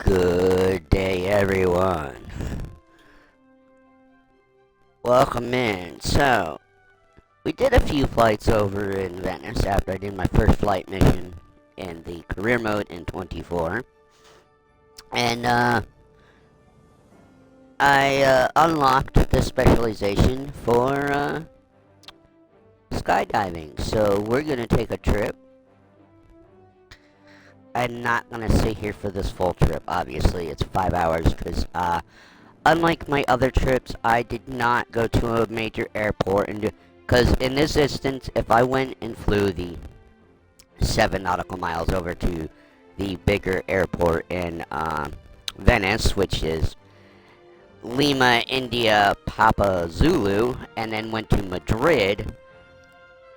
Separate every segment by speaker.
Speaker 1: Good day, everyone. Welcome in. So, we did a few flights over in Venice after I did my first flight mission in the career mode in 24. And, I unlocked the specialization for, skydiving. So, we're gonna take a trip. I'm not gonna sit here for this full trip, obviously. It's 5 hours, because, unlike my other trips, I did not go to a major airport, and because in this instance, if I went and flew the 7 nautical miles over to the bigger airport in, Venice, which is Lima, India, Papa Zulu, and then went to Madrid,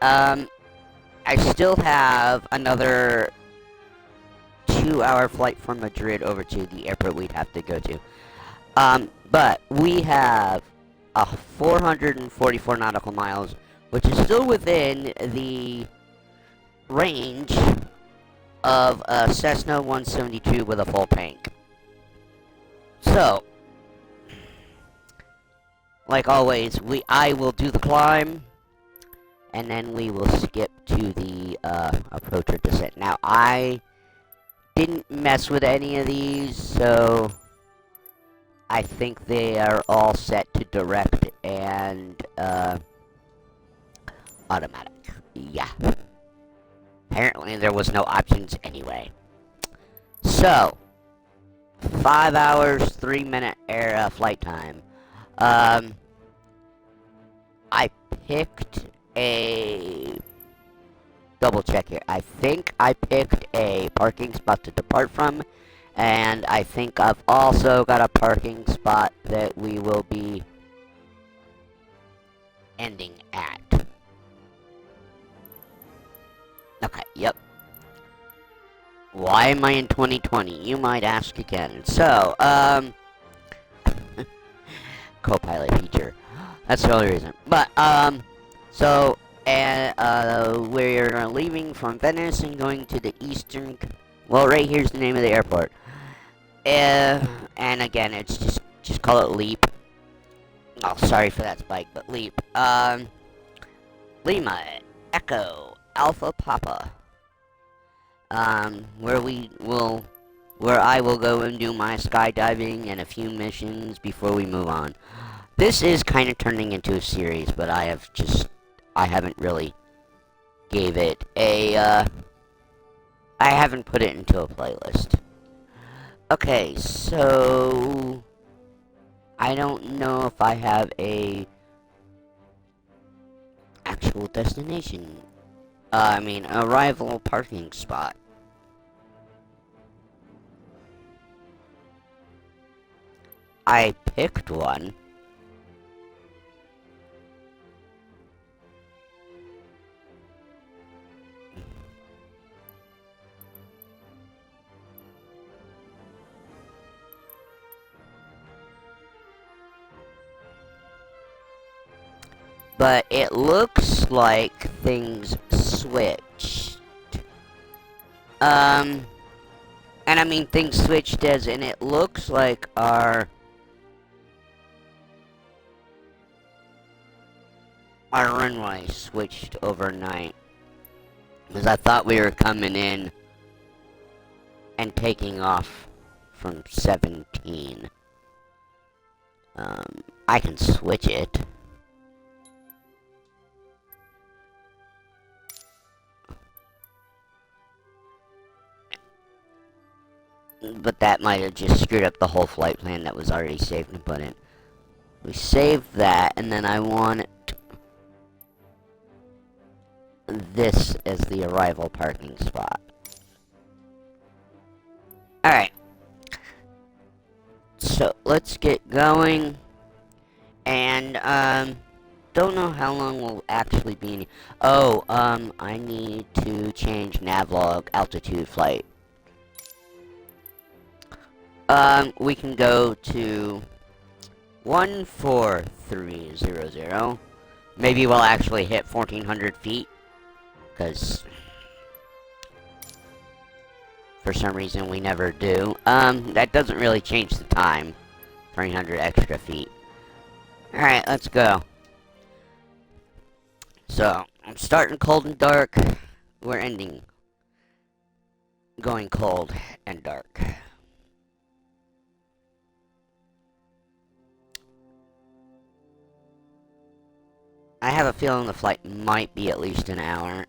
Speaker 1: I still have another 2-hour flight from Madrid over to the airport we'd have to go to. But we have 444 nautical miles, which is still within the range of a Cessna 172 with a full tank. So, like always, I will do the climb, and then we will skip to the approach or descent. Now, I didn't mess with any of these, so I think they are all set to direct and automatic. Yeah. Apparently there was no options anyway. So, 5 hours, 3-minute air flight time. I picked a... double check here. I think I picked a parking spot to depart from, and I think I've also got a parking spot that we will be ending at. Okay, yep. Why am I in 2020? You might ask again. So, co-pilot feature. That's the only reason. But, so, and we're leaving from Venice and going to the eastern... Well, right here's the name of the airport. And again, it's just call it Leap. Oh, sorry for that spike, but Leap. Lima, Echo, Alpha Papa. Where I will go and do my skydiving and a few missions before we move on. This is kind of turning into a series, but I haven't really gave it a, I haven't put it into a playlist. Okay, so... I don't know if I have a actual destination. Arrival parking spot. I picked one. But it looks like things switched. And I mean things switched as in it looks like our runway switched overnight. Because I thought we were coming in and taking off from 17. I can switch it. But that might have just screwed up the whole flight plan that was already saved and put in. We saved that, and then I want this as the arrival parking spot. Alright. So, let's get going. And, don't know how long we'll actually be in... Oh, I need to change navlog altitude flight. We can go to 14300. Maybe we'll actually hit 1400 feet. Because for some reason we never do. That doesn't really change the time. 300 extra feet. Alright, let's go. So, I'm starting cold and dark. We're ending going cold and dark. I have a feeling the flight might be at least an hour.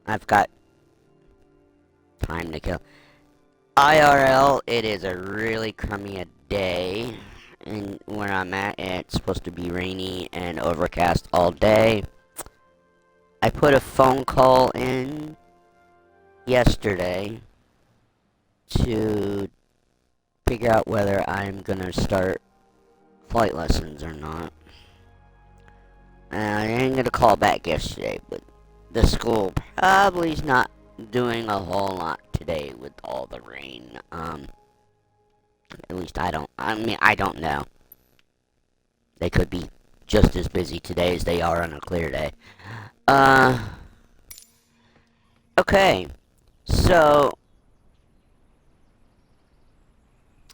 Speaker 1: I've got time to kill. IRL, it is a really crummy day. And where I'm at, it's supposed to be rainy and overcast all day. I put a phone call in yesterday to figure out whether I'm gonna start flight lessons or not. I didn't get a call back yesterday, but the school probably is not doing a whole lot today with all the rain. At least I don't know. They could be just as busy today as they are on a clear day. Okay. So,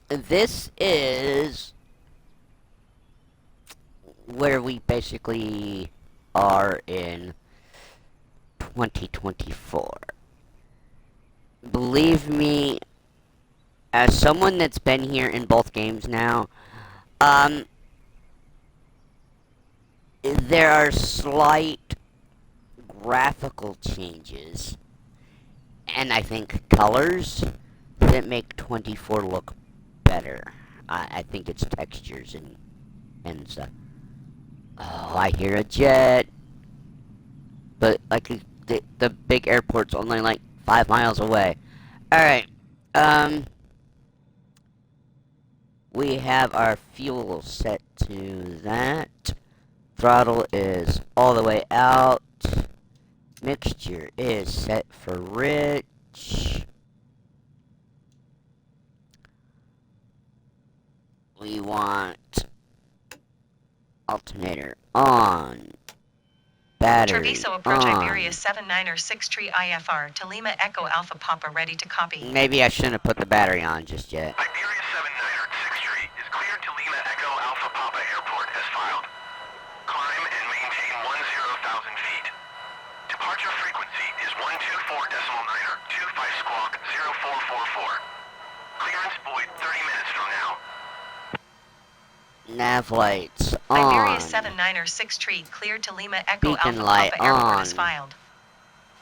Speaker 1: this is where we basically are in 2024. Believe me, as someone that's been here in both games now, there are slight graphical changes, and I think colors that make 24 look better. I think it's textures and stuff. Oh, I hear a jet. But, like, the big airport's only, like, 5 miles away. Alright, we have our fuel set to that. Throttle is all the way out. Mixture is set for rich. We want alternator on. Battery
Speaker 2: Treviso approach
Speaker 1: on.
Speaker 2: Iberia 79er tree IFR to Lima Echo Alpha Papa ready to copy.
Speaker 1: Maybe I shouldn't have put the battery on just yet.
Speaker 3: Iberia 79er tree is cleared to Lima Echo Alpha Papa Airport as filed. Climb and maintain 10,000 feet. Departure frequency is 124.9er 25 squawk 0444. Clearance void 30 minutes from now.
Speaker 1: Nav lights on.
Speaker 2: Iberia 79er tree cleared to Lima Echo
Speaker 1: Beacon
Speaker 2: Alpha
Speaker 1: light
Speaker 2: Papa Airport
Speaker 1: on.
Speaker 2: as filed.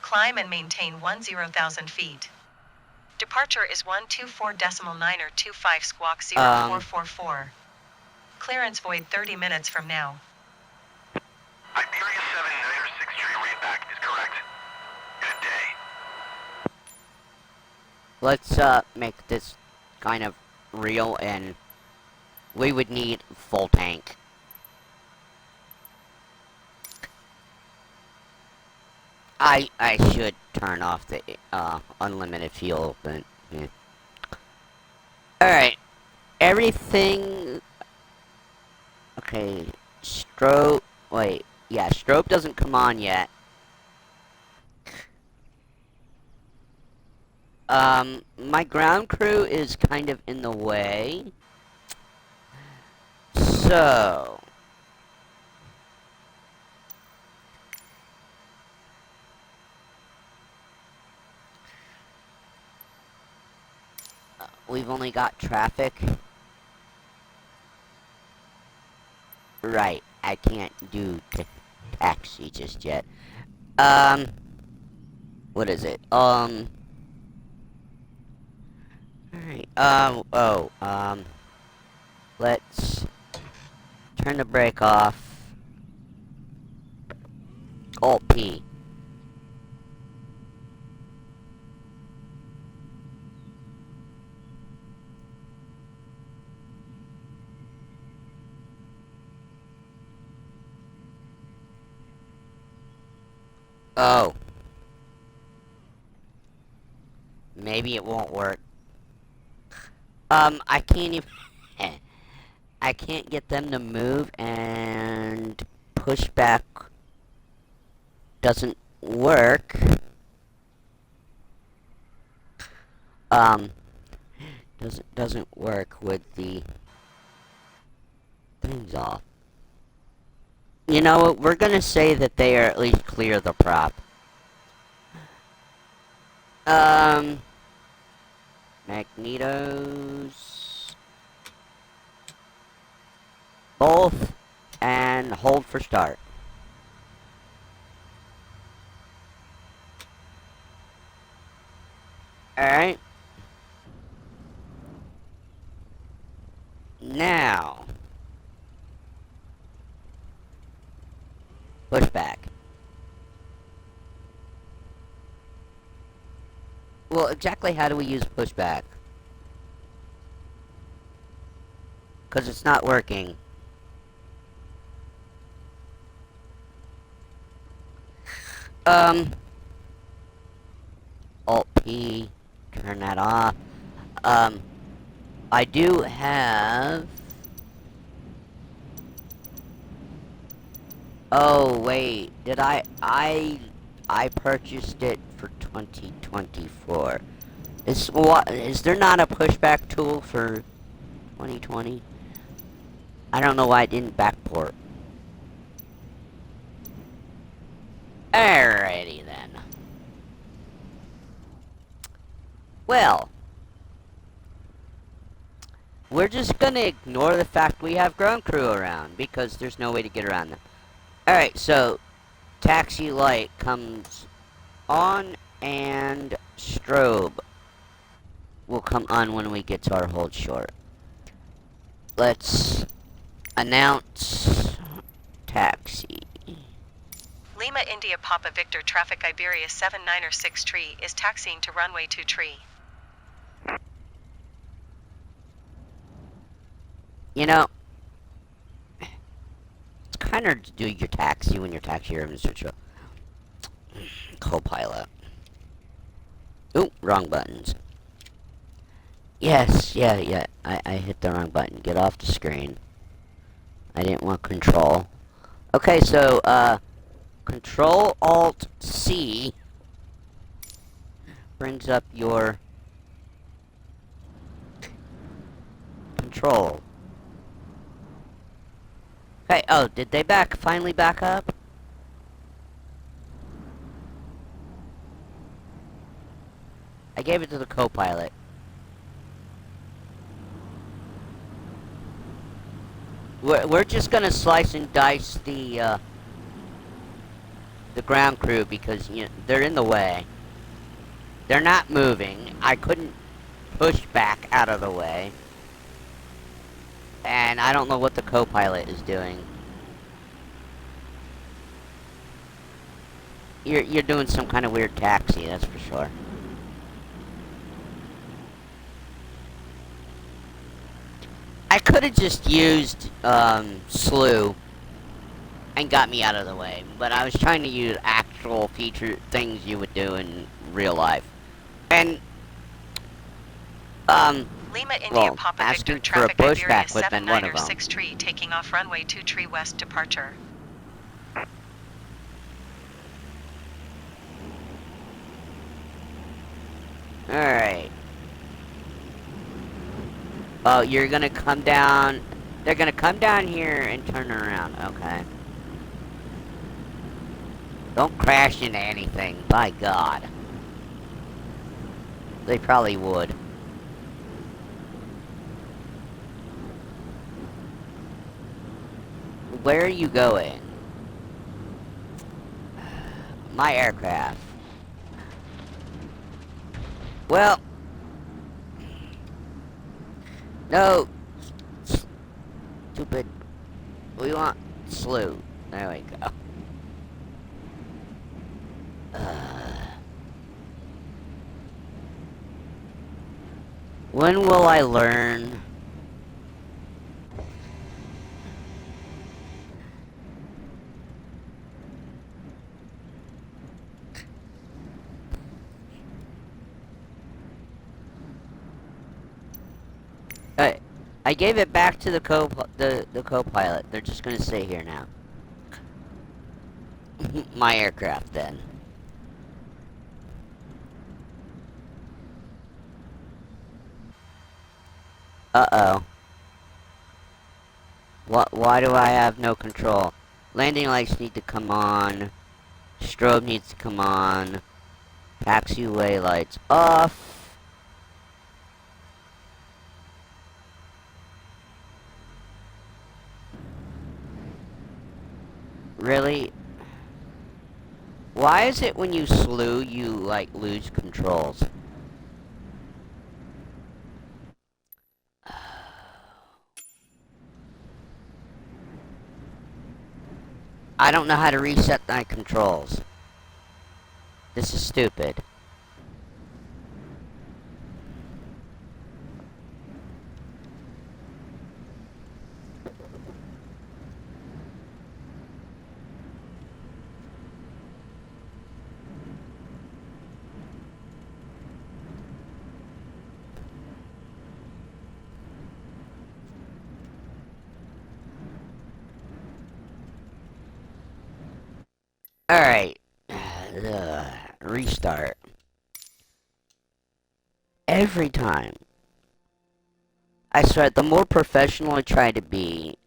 Speaker 2: Climb and maintain 10,000 feet. Departure is 124.9er 25 squawk 0444. Clearance void 30 minutes from now.
Speaker 3: Iberia 79er tree readback is correct. Good day.
Speaker 1: Let's make this kind of real, and we would need full tank. I should turn off the unlimited fuel, but yeah. Alright. Everything. Okay. Strobe. Wait. Yeah, strobe doesn't come on yet. My ground crew is kind of in the way. So. We've only got traffic. Right, I can't do taxi just yet. What is it? Alright, let's turn the brake off. Alt P. Oh. Maybe it won't work. I can't even... I can't get them to move, and pushback doesn't work. Doesn't work with the things off. You know what? We're gonna say that they are at least clear of the prop. Magnetos. Both. And hold for start. Alright. Now. Push back. Well, exactly how do we use pushback? Because it's not working. Alt-P, turn that off. I do have... Oh, wait, did I purchased it for 2024. Is there not a pushback tool for 2020? I don't know why I didn't backport. Alrighty then. Well, we're just gonna ignore the fact we have ground crew around, because there's no way to get around them. Alright, so, taxi light comes on, and strobe will come on when we get to our hold short. Let's announce taxi.
Speaker 2: Lima India Papa Victor traffic Iberia 796 tree is taxiing to runway 2 tree.
Speaker 1: You know, it's kind of to do your taxi when you're taxi or Mr. Co-pilot. Ooh, wrong buttons. Yes, yeah, I hit the wrong button. Get off the screen. I didn't want control. Okay, so, Control-Alt-C brings up your control. Okay, oh, did they finally back up? I gave it to the co-pilot. We're just gonna slice and dice the ground crew because, you know, they're in the way. They're not moving. I couldn't push back out of the way. And I don't know what the co-pilot is doing. You're doing some kind of weird taxi, that's for sure. I could have just used slew and got me out of the way, but I was trying to use actual feature things you would do in real life. And
Speaker 2: Lima India
Speaker 1: well,
Speaker 2: Papa
Speaker 1: asking
Speaker 2: Victor
Speaker 1: for a
Speaker 2: traffic Iberia
Speaker 1: pushback would have been one of them.
Speaker 2: 796 tree taking off runway 2 tree west departure.
Speaker 1: Alright. Oh, you're gonna come down. They're gonna come down here and turn around. Okay. Don't crash into anything. By God. They probably would. Where are you going? My aircraft. Well. No. Stupid. We want slew. There we go. When will I learn? I gave it back to the co-pilot. They're just gonna stay here now. My aircraft, then. Uh-oh. Why do I have no control? Landing lights need to come on. Strobe needs to come on. Taxiway lights off. Really? Why is it when you slew, you, like, lose controls? I don't know how to reset my controls. This is stupid. Alright. Restart. Every time. I swear, the more professional I try to be,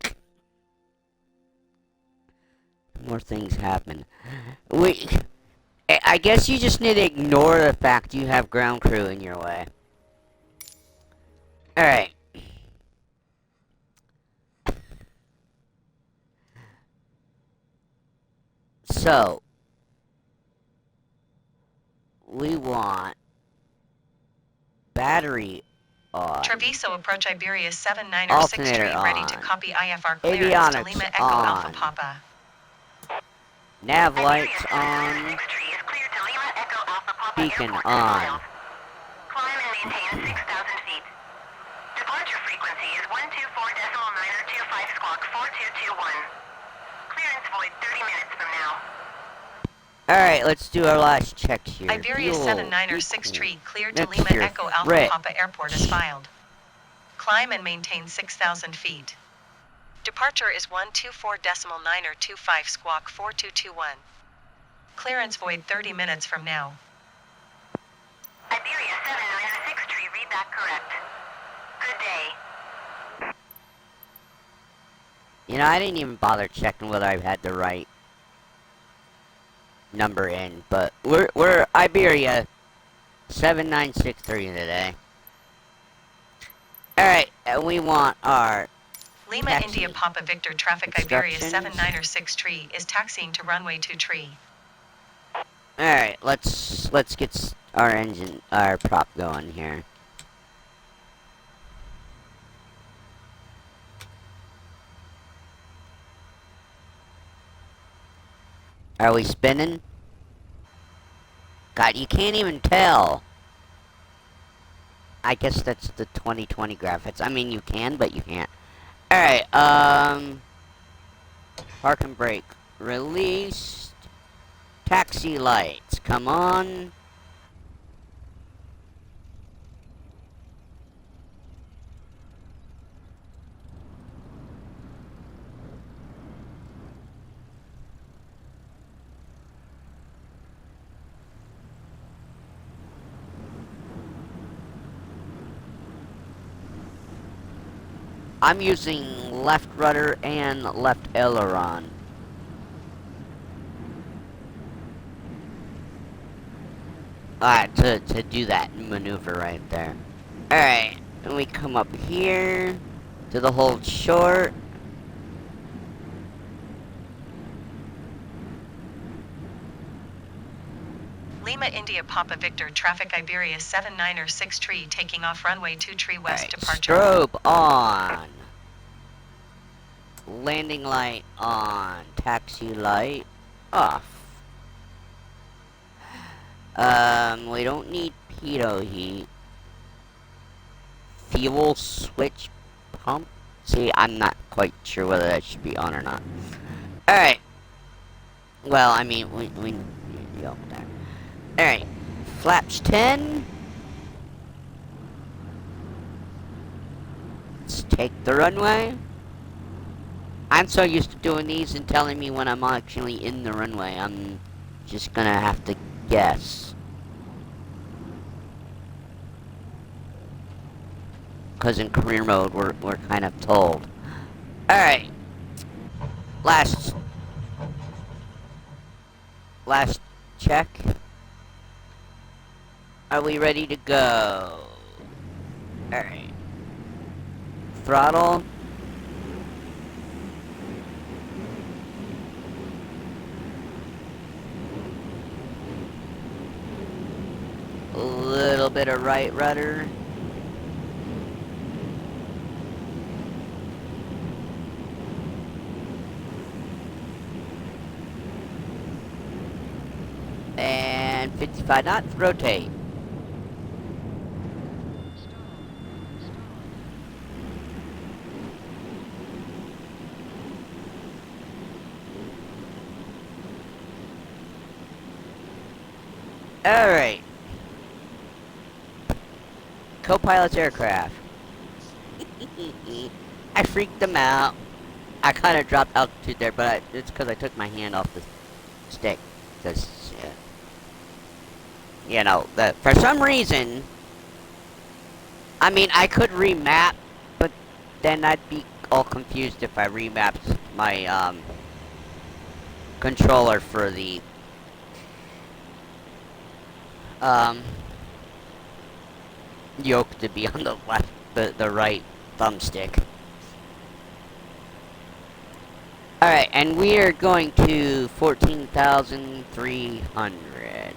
Speaker 1: the more things happen. I guess you just need to ignore the fact you have ground crew in your way. Alright. So, we want battery on.
Speaker 2: Treviso approach Iberia 79er
Speaker 1: Alternator
Speaker 2: 6 tree ready to
Speaker 1: on.
Speaker 2: copy IFR clearance to
Speaker 1: Avionics
Speaker 2: Lima Echo
Speaker 1: on.
Speaker 2: Alpha Papa.
Speaker 1: Nav lights on. Beacon on.
Speaker 3: Climb and maintain 6,000 feet. Departure frequency is 124.925 squawk 4221. Clearance void 30 minutes from now.
Speaker 1: Alright, let's do our last check here.
Speaker 2: Iberia
Speaker 1: Fuel
Speaker 2: 79er 6 tree cleared to
Speaker 1: Next
Speaker 2: Lima
Speaker 1: year,
Speaker 2: Echo Alpha
Speaker 1: red.
Speaker 2: Papa Airport is filed. Climb and maintain 6,000 feet. Departure is 124.925 squawk 4221. Clearance void 30 minutes from now.
Speaker 3: Iberia 796 tree, read that correct. Good day.
Speaker 1: You know, I didn't even bother checking whether I had the right number in, but we're Iberia 7963 today. Alright, and we want our
Speaker 2: Lima
Speaker 1: taxi
Speaker 2: India Papa Victor traffic Iberia
Speaker 1: instructions.
Speaker 2: 79er 6 tree is taxiing to runway 2 tree.
Speaker 1: Alright, let's get our prop going here. Are we spinning? God, you can't even tell. I guess that's the 2020 graphics. I mean, you can, but you can't. Alright, park and brake. Released. Taxi lights, come on. I'm using left rudder and left aileron. Alright, to do that maneuver right there. Alright, and we come up here to the hold short.
Speaker 2: Lima India Papa Victor traffic Iberia 79er 6 tree taking off runway 2 tree west
Speaker 1: Alright,
Speaker 2: departure.
Speaker 1: strobe on. Landing light on. Taxi light off. We don't need pitot heat. Fuel switch pump. See, I'm not quite sure whether that should be on or not. Alright. Well, I mean, we go there. Alright. Flaps 10. Let's take the runway. I'm so used to doing these and telling me when I'm actually in the runway. I'm just gonna have to guess. Because in career mode, we're kind of told. Alright. Last check. Are we ready to go? Alright. Throttle. A little bit of right rudder. And 55 knots, rotate. Alright. Co-pilot's aircraft. I freaked them out. I kind of dropped altitude there, but it's because I took my hand off the stick. Because, you know, for some reason, I mean, I could remap, but then I'd be all confused if I remapped my, controller for the, yoke to be on the left, the right thumbstick. Alright, and we are going to 14,300.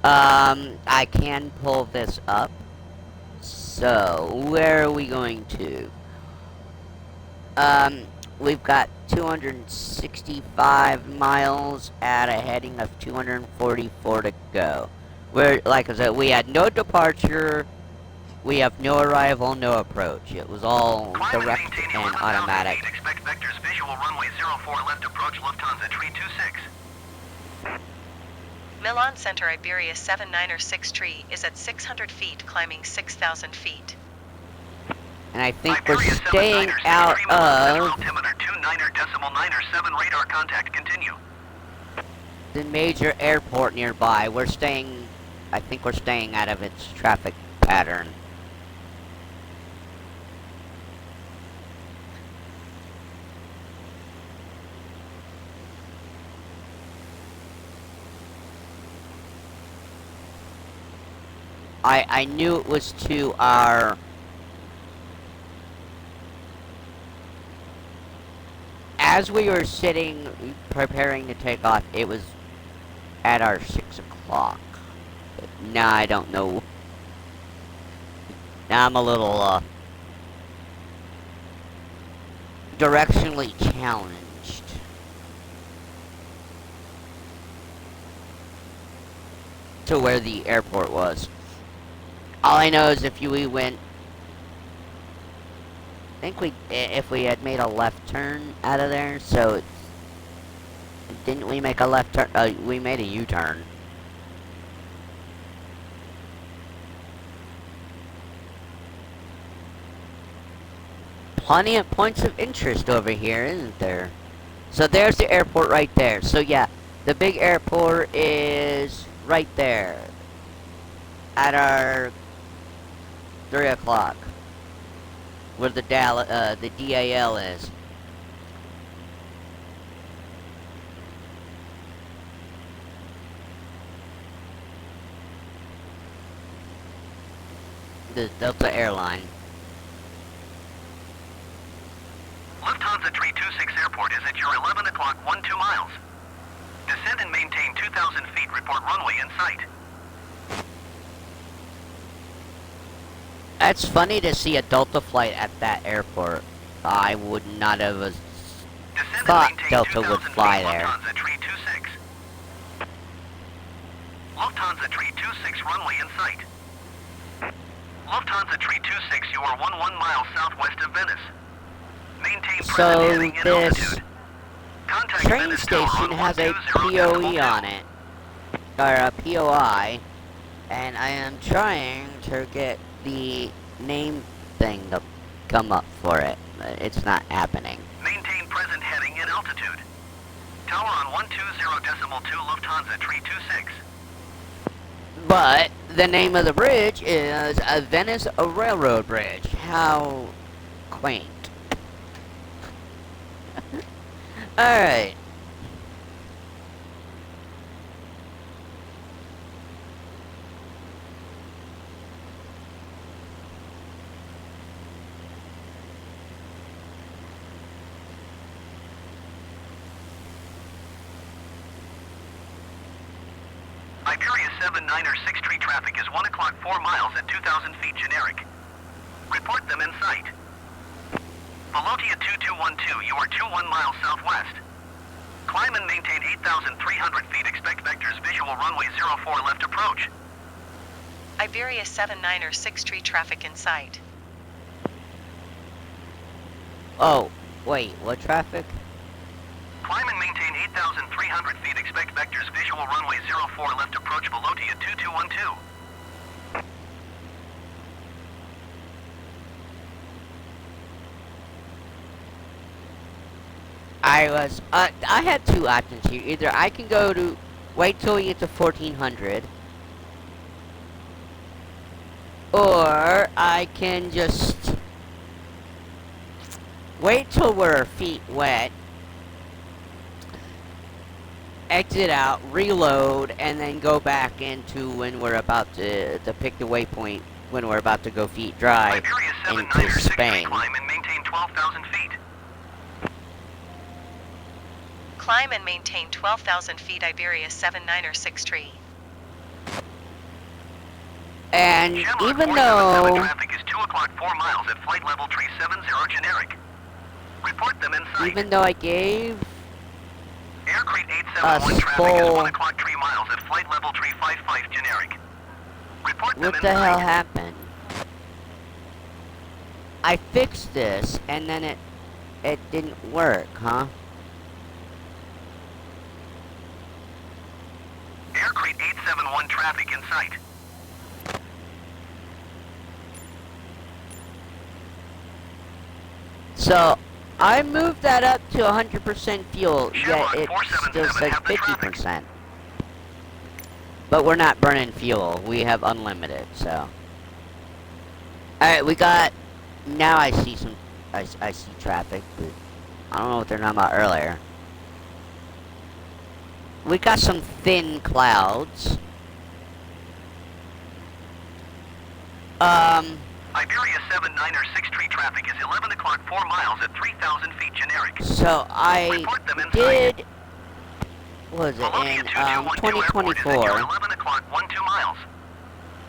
Speaker 1: I can pull this up. So, where are we going to? We've got 265 miles at a heading of 244 to go. We're, like I said, we had no departure, we have no arrival, no approach. It was all direct and automatic.
Speaker 3: Expect vectors visual runway 04 left approach Lufthansa 326.
Speaker 2: Milan Center Iberia 796 tree is at 600 feet, climbing 6,000 feet.
Speaker 1: And I think we're staying out of
Speaker 3: radar contact. Continue.
Speaker 1: the major airport nearby. We're staying, I think we're staying out of its traffic pattern. I knew it was to our as we were sitting preparing to take off, it was at our 6 o'clock. But now I don't know. Now I'm a little directionally challenged. To where the airport was. All I know is if we went, I think if we had made a left turn out of there, so didn't we make a left turn? We made a U-turn. Plenty of points of interest over here, isn't there? So there's the airport right there. So yeah, the big airport is right there at our 3 o'clock, where the DAL is. The Delta airline.
Speaker 3: Lufthansa 326 Airport is at your 11 o'clock 12 miles. Descend and maintain 2,000 feet. Report runway in sight.
Speaker 1: It's funny to see a Delta flight at that airport. I would not have thought Delta would fly there.
Speaker 3: Lufthansa 326. Lufthansa 326 runway in sight. Lufthansa 326, you are 11 miles southwest of Venice. Maintain present heading and
Speaker 1: this
Speaker 3: altitude. Contact
Speaker 1: train
Speaker 3: Venice Tower
Speaker 1: station
Speaker 3: on
Speaker 1: has a
Speaker 3: 120
Speaker 1: POE on it, or a POI, and I am trying to get the name thing to come up for it, but it's not happening.
Speaker 3: Maintain present heading and altitude. Tower on 120.2 Lufthansa 326.
Speaker 1: But the name of the bridge is a Venice Railroad Bridge. How quaint. Alright.
Speaker 3: Iberia 79er 6 traffic is 1 o'clock 4 miles at 2,000 feet generic. Report them in sight. Volotia 2212, you are 21 miles southwest. Climb and maintain 8,300 feet, expect vectors visual runway 04 left approach.
Speaker 2: Iberia 79er 6 traffic in sight.
Speaker 1: Oh, wait, what traffic?
Speaker 3: Climb and maintain 8,300 feet, expect vectors visual runway 04 left approach Volotia 2212.
Speaker 1: I had two options here. Either I can go to, wait till we get to 1400, or I can just wait till we're feet wet, exit out, reload, and then go back into when we're about to pick the waypoint, when we're about to go feet dry
Speaker 3: Iberia 79er
Speaker 1: into
Speaker 3: 6
Speaker 1: Spain.
Speaker 3: climb and maintain 12,000 feet.
Speaker 2: Climb and maintain 12,000 feet Iberia 79er 6
Speaker 1: And
Speaker 3: Shamrock
Speaker 1: even
Speaker 3: 477
Speaker 1: though
Speaker 3: traffic is 2 o'clock 4 miles at flight level 370 generic. Report them in sight.
Speaker 1: I gave
Speaker 3: Aircrete 871 traffic is
Speaker 1: full-
Speaker 3: 1 o'clock 3 miles at flight level 355 generic. Report them
Speaker 1: what
Speaker 3: in
Speaker 1: the hell
Speaker 3: sight.
Speaker 1: happened? I fixed this and then it didn't work, huh?
Speaker 3: Aircrete 871 traffic in sight.
Speaker 1: So I moved that up to 100% fuel, yet
Speaker 3: Shamrock
Speaker 1: it
Speaker 3: 477
Speaker 1: still says
Speaker 3: have the traffic.
Speaker 1: 50%. But we're not burning fuel. We have unlimited, so. Alright, we got, now I see some, I see traffic, but I don't know what they're talking about earlier. We got some thin clouds.
Speaker 3: Iberia 79er 6 traffic is 11 o'clock 4 miles at 3,000 feet generic.
Speaker 1: So I
Speaker 3: Report them in
Speaker 1: did, what was it,
Speaker 3: Volotia
Speaker 1: in
Speaker 3: 2212 airport is at
Speaker 1: 2024.
Speaker 3: your 11 o'clock 12 miles.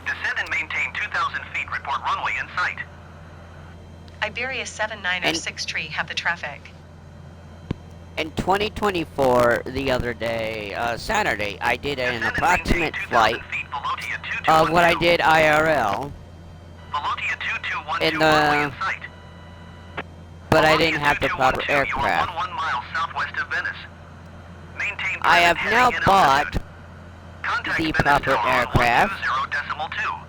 Speaker 3: Descend and maintain 2,000 feet, report runway in sight.
Speaker 2: Iberia 79er
Speaker 1: And-
Speaker 2: 6 have the traffic.
Speaker 1: In 2024, the other day, Saturday, I did an
Speaker 3: Descend and
Speaker 1: approximate
Speaker 3: maintain 2,000
Speaker 1: flight
Speaker 3: feet, Volotia
Speaker 1: of what I
Speaker 3: 2212.
Speaker 1: did IRL,
Speaker 3: Volotia 2212
Speaker 1: in
Speaker 3: runway in
Speaker 1: the,
Speaker 3: sight.
Speaker 1: but I
Speaker 3: Volotia
Speaker 1: didn't have the proper
Speaker 3: 2212, you are
Speaker 1: aircraft.
Speaker 3: 1 miles southwest of Venice. Maintain
Speaker 1: I
Speaker 3: present
Speaker 1: have
Speaker 3: heading
Speaker 1: now
Speaker 3: and
Speaker 1: bought
Speaker 3: altitude. Contact
Speaker 1: the
Speaker 3: Venice
Speaker 1: proper
Speaker 3: Tower on
Speaker 1: aircraft.
Speaker 3: 120.2.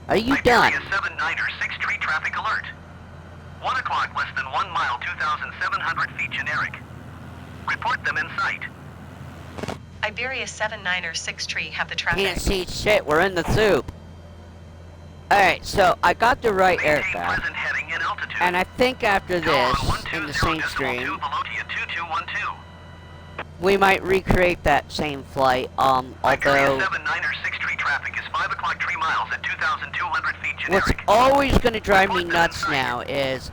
Speaker 1: Are you
Speaker 3: Iberia
Speaker 1: done?
Speaker 3: 79er 6 traffic alert. 1 o'clock less than 1 mile 2,700 feet generic. Report them in sight.
Speaker 2: Iberia 79er 6 have the traffic.
Speaker 1: Can't see shit, we're in the soup. Alright, so I got the right
Speaker 3: Maintain
Speaker 1: aircraft,
Speaker 3: present heading and altitude.
Speaker 1: and I think after
Speaker 3: Tower on
Speaker 1: this, in the same
Speaker 3: 120.2,
Speaker 1: stream,
Speaker 3: Volotia 2212.
Speaker 1: we might recreate that same flight,
Speaker 3: Iberia
Speaker 1: although
Speaker 3: 79er 6 traffic is 5 o'clock 3 miles at 2,200 feet
Speaker 1: what's
Speaker 3: generic.
Speaker 1: always gonna drive me nuts now is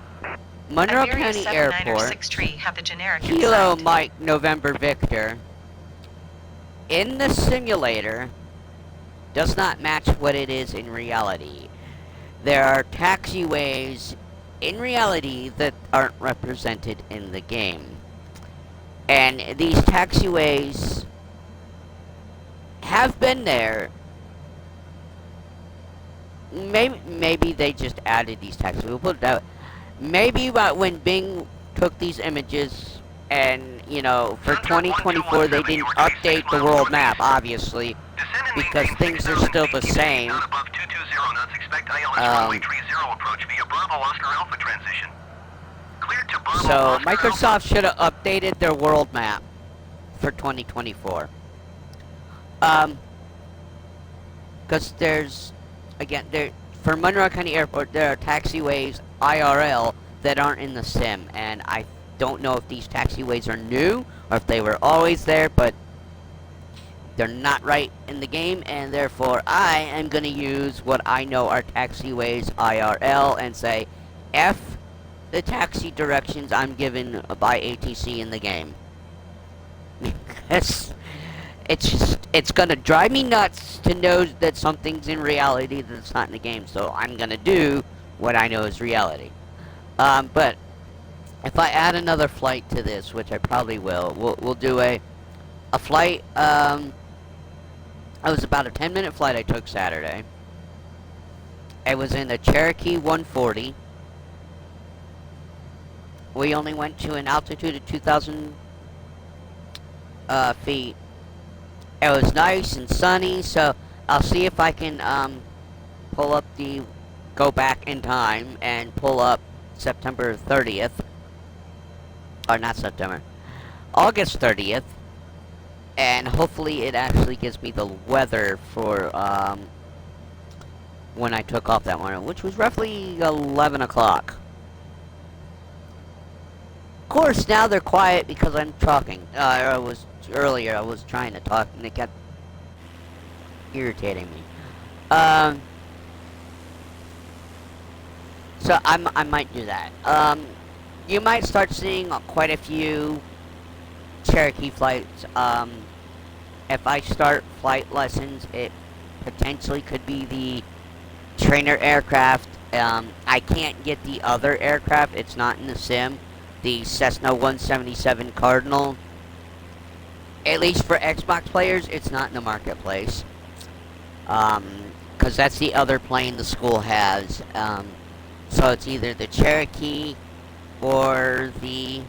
Speaker 1: Monroe
Speaker 2: Iberia
Speaker 1: County
Speaker 2: 79er
Speaker 1: Airport,
Speaker 2: 6 have the generic in
Speaker 1: Kilo
Speaker 2: sight.
Speaker 1: Mike November Victor, in the simulator, does not match what it is in reality. There are taxiways in reality that aren't represented in the game. And these taxiways have been there. Maybe they just added these taxiways. We'll put it that way. Maybe when Bing took these images and, you know, for 2024 they didn't update the world map, obviously,
Speaker 3: Descend and
Speaker 1: because
Speaker 3: maintain
Speaker 1: things are
Speaker 3: 6,000
Speaker 1: still
Speaker 3: feet,
Speaker 1: the
Speaker 3: keeping
Speaker 1: same.
Speaker 3: not above 220 knots, expect ILS runway 30 approach via Bravo Oscar Alpha transition. Cleared to Bravo
Speaker 1: So
Speaker 3: Oscar
Speaker 1: Microsoft should have updated their world map for 2024. Because there's, again, for Monroe County Airport, there are taxiways IRL that aren't in the sim, and I don't know if these taxiways are new or if they were always there, but they're not right in the game, and therefore I am going to use what I know are taxiways IRL and say F the taxi directions I'm given by ATC in the game. Because it's gonna drive me nuts to know that something's in reality that's not in the game, so I'm gonna do what I know is reality. But if I add another flight to this, which I probably will, we'll do a flight. It was about a 10-minute flight I took Saturday. It was in a Cherokee 140. We only went to an altitude of 2,000 feet. It was nice and sunny, so I'll see if I can go back in time and pull up September 30th. Or not September, August 30th. And hopefully it actually gives me the weather for when I took off that morning, which was roughly 11 o'clock. Of course, now they're quiet because I'm talking. Earlier I was trying to talk and it kept irritating me. So I might do that. You might start seeing quite a few Cherokee flights. If I start flight lessons, it potentially could be the trainer aircraft. I can't get the other aircraft. It's not in the sim. The Cessna 177 Cardinal. At least for Xbox players, it's not in the marketplace. Because that's the other plane the school has. So it's either the Cherokee or the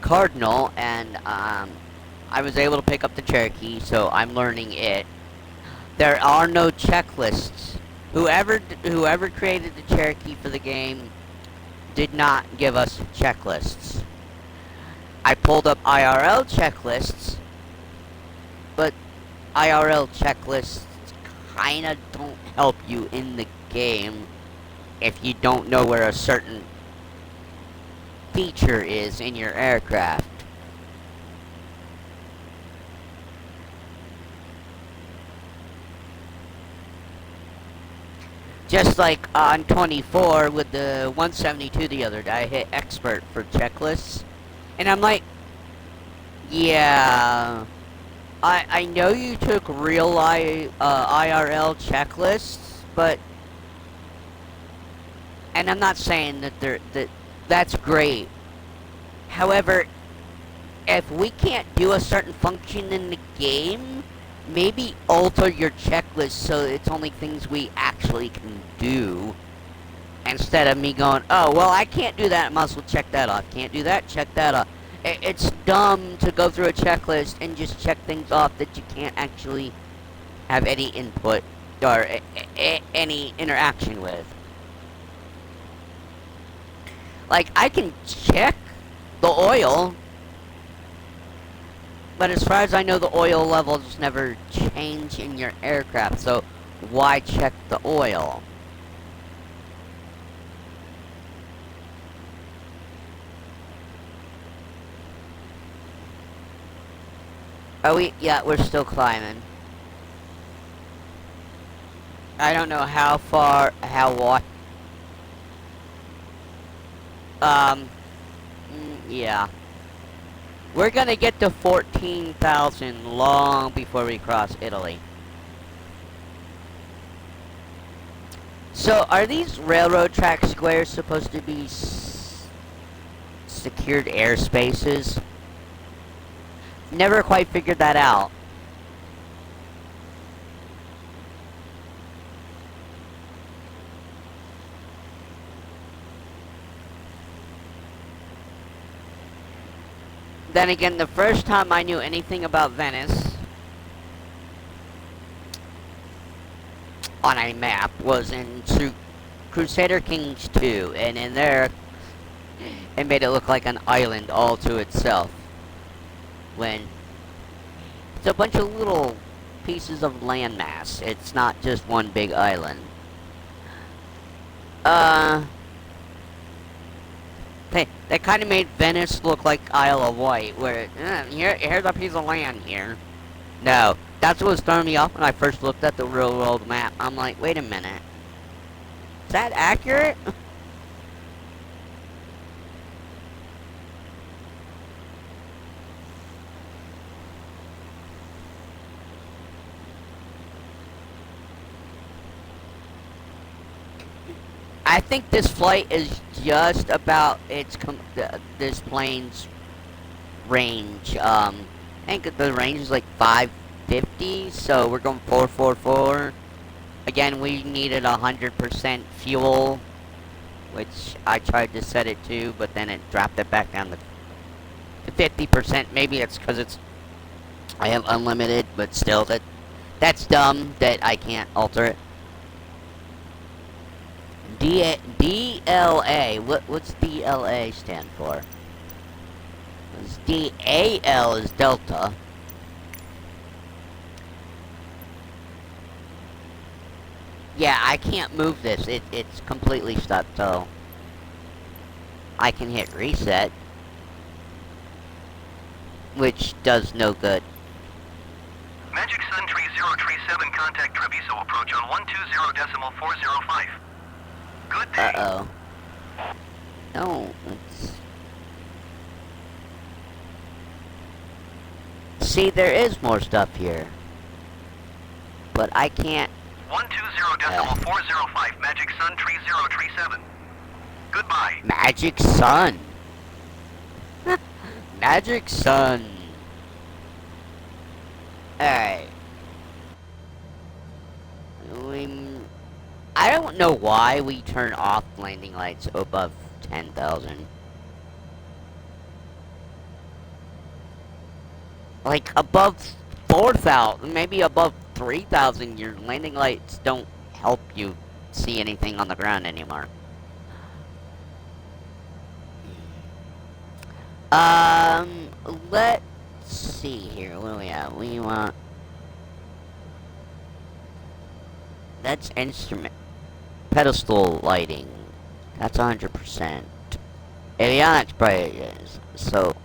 Speaker 1: Cardinal, and I was able to pick up the Cherokee, so I'm learning it. There are no checklists. Whoever created the Cherokee for the game did not give us checklists. I pulled up IRL checklists, but IRL checklists kinda don't help you in the game if you don't know where a certain feature is in your aircraft. Just like on 24 with the 172 the other day, I hit expert for checklists. And I'm like, yeah, I know you took real IRL checklists, but, and I'm not saying that that's great. However, if we can't do a certain function in the game, maybe alter your checklist so it's only things we actually can do. Instead of me going, oh, well, I can't do that, I might as well check that off. Can't do that, check that off. It's dumb to go through a checklist and just check things off that you can't actually have any input or any interaction with. Like, I can check the oil, but as far as I know, the oil levels never change in your aircraft, so why check the oil? Yeah, we're still climbing. I don't know how far, how wide. Yeah. We're gonna get to 14,000 long before we cross Italy. So, are these railroad track squares supposed to be secured airspaces? Never quite figured that out. Then again, the first time I knew anything about Venice on a map was in Crusader Kings 2, and in there it made it look like an island all to itself. when it's a bunch of little pieces of landmass. It's not just one big island. They kind of made Venice look like Isle of Wight, where here's a piece of land here. No, that's what was throwing me off when I first looked at the real world map. I'm like, wait a minute, is that accurate? I think this flight is just about this plane's range. I think the range is like 550, so we're going 444. Again, we needed 100% fuel, which I tried to set it to, but then it dropped it back down to 50%. Maybe it's because I have unlimited, but still, that's dumb that I can't alter it. DLA. What's DLA stand for? DAL is Delta. Yeah, I can't move this. It's completely stuck, so I can hit reset, which does no good.
Speaker 3: Magic Sun 3037, contact Treviso approach on 120.405. Good day.
Speaker 1: Uh-oh. No, it's... See, there is more stuff here. But I can't...
Speaker 3: 120.405, Magic Sun 3037. Goodbye.
Speaker 1: Magic Sun. Magic Sun. Alright. I don't know why we turn off landing lights above 10,000. Like, above 4,000, maybe above 3,000, your landing lights don't help you see anything on the ground anymore. Let's see here. What do we have? We want... That's instrument. Pedestal lighting. That's 100%. Avionics brightness. So,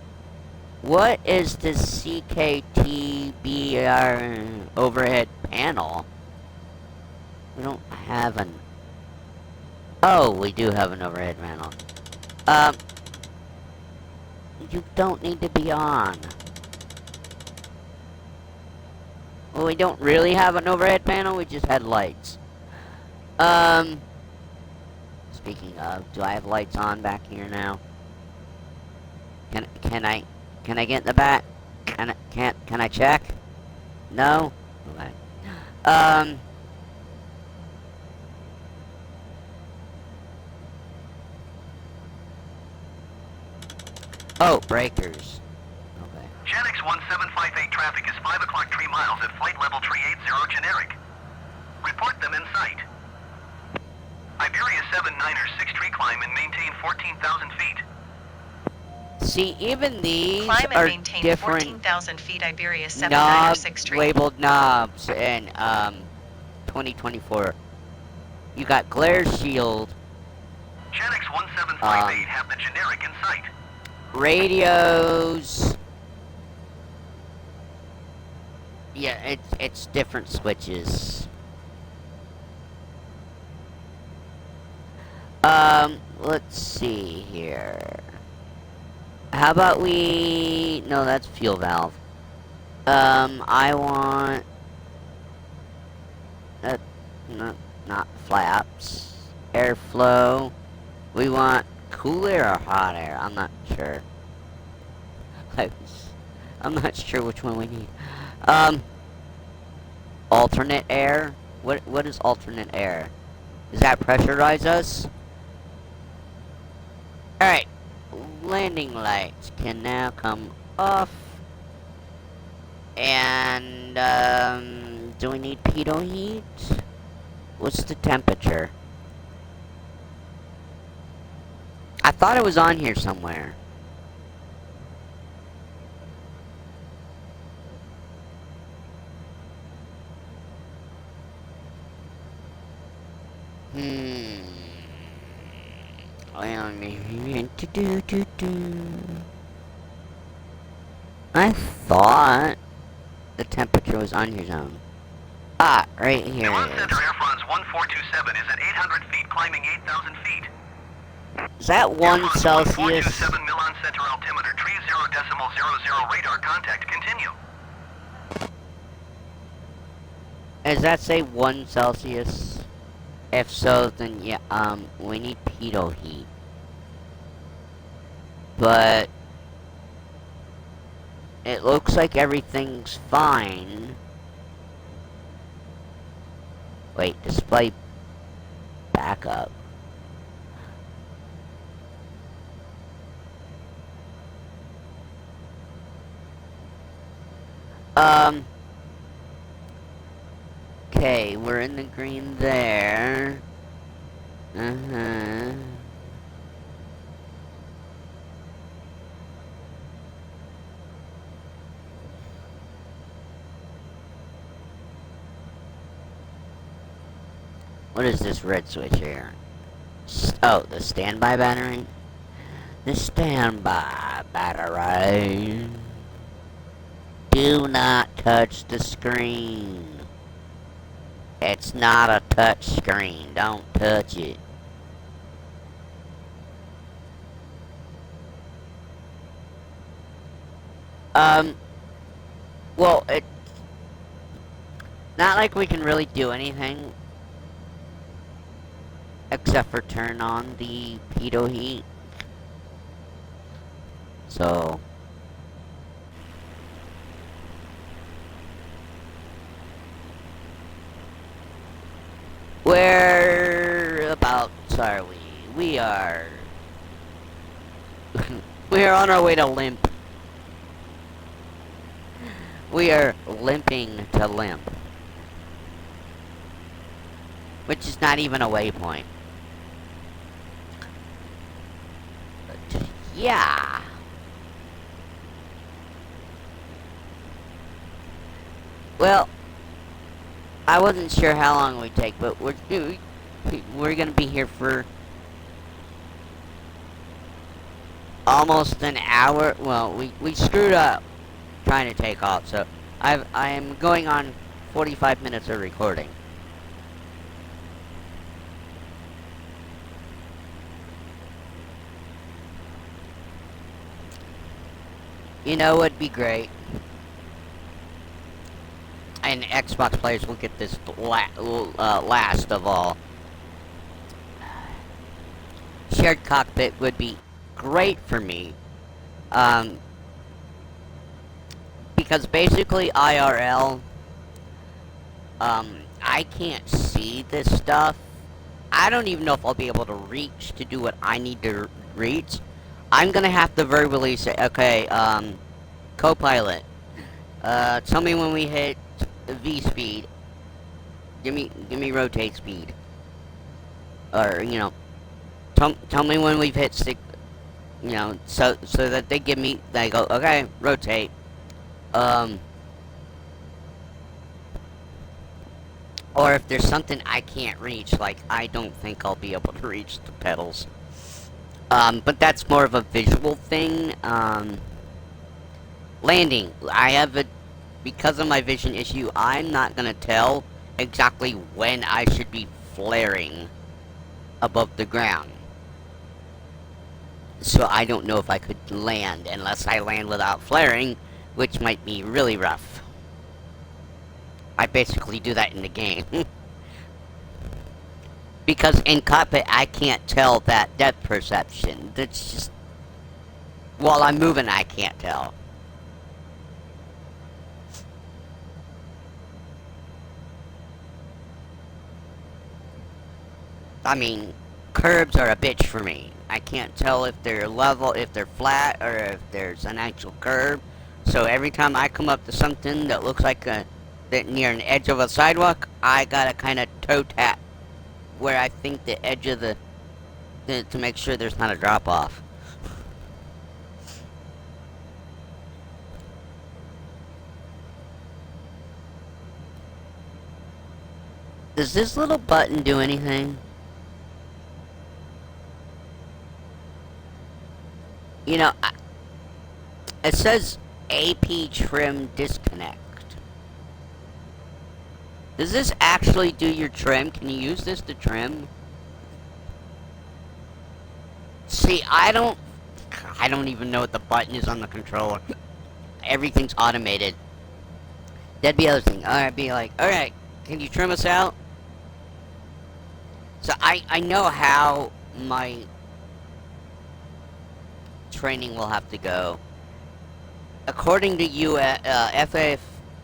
Speaker 1: what is the CKTBR overhead panel? We don't have an... Oh, we do have an overhead panel. You don't need to be on. Well, we don't really have an overhead panel, we just had lights. Speaking of, do I have lights on back here now? Can I get in the back? Can I check? No? Okay. Oh, breakers. Okay.
Speaker 3: Genix 1758 traffic is 5 o'clock 3 miles at flight level 380 generic. Report them in sight. Iberia 79er 63 climb and maintain 14,000 feet.
Speaker 1: See, even these
Speaker 2: Climb and
Speaker 1: are
Speaker 2: maintain
Speaker 1: different
Speaker 2: 14,000 feet, Iberia 79er
Speaker 1: knob
Speaker 2: 63.
Speaker 1: labeled knobs in 2024. You got glare shield,
Speaker 3: Genix 1758 have the generic in sight.
Speaker 1: radios. Yeah, it's different switches. Let's see here. How about we... No, that's fuel valve. I want... not flaps. Airflow. We want cool air or hot air? I'm not sure. I'm not sure which one we need. Alternate air? What is alternate air? Does that pressurize us? Alright. Landing lights can now come off. And, do we need pitot heat? What's the temperature? I thought it was on here somewhere. Hmm. I thought the temperature was on your zone. Ah, right here
Speaker 3: Milan
Speaker 1: it
Speaker 3: Center
Speaker 1: is.
Speaker 3: Air France 1427 is at 800 feet, climbing 8,000 feet.
Speaker 1: Is that
Speaker 3: Air
Speaker 1: 1
Speaker 3: France
Speaker 1: Celsius?
Speaker 3: 1427 Milan Center altimeter 30.00 radar contact, continue.
Speaker 1: Does that say 1 Celsius? If so, then yeah, we need pitot heat. But it looks like everything's fine. Wait, display backup. Okay, we're in the green there. Uh-huh. What is this red switch here? Oh, the standby battery? The standby battery. Do not touch the screen. It's not a touch screen. Don't touch it. Well, it's not like we can really do anything except for turn on the pitot heat. So, whereabouts are we? We are... we are on our way to Limp. We are limping to Limp. Which is not even a waypoint. But, yeah. Well, I wasn't sure how long it would take, but we're gonna be here for almost an hour. Well, we screwed up trying to take off, so I am going on 45 minutes of recording. You know what'd be great? And Xbox players will get this last of all. Shared cockpit would be great for me. Because basically IRL, I can't see this stuff. I don't even know if I'll be able to reach to do what I need to reach. I'm gonna have to verbally say, okay, co-pilot, tell me when we hit V speed. Give me rotate speed. Or, you know, tell me when we've hit six, you know, so that they go, okay, rotate. Or if there's something I can't reach, like, I don't think I'll be able to reach the pedals. But that's more of a visual thing. Landing. Because of my vision issue, I'm not gonna tell exactly when I should be flaring above the ground. So I don't know if I could land unless I land without flaring, which might be really rough. I basically do that in the game. Because in cockpit, I can't tell that depth perception. That's just... while I'm moving, I can't tell. I mean, curbs are a bitch for me. I can't tell if they're level, if they're flat, or if there's an actual curb. So every time I come up to something that looks like that near an edge of a sidewalk, I gotta kind of toe tap where I think the edge of to make sure there's not a drop off. Does this little button do anything? You know, it says AP trim disconnect. Does this actually do your trim? Can you use this to trim? See, I don't even know what the button is on the controller. Everything's automated. That'd be the other thing. I'd be like, alright, can you trim us out? So I know how my training will have to go. According to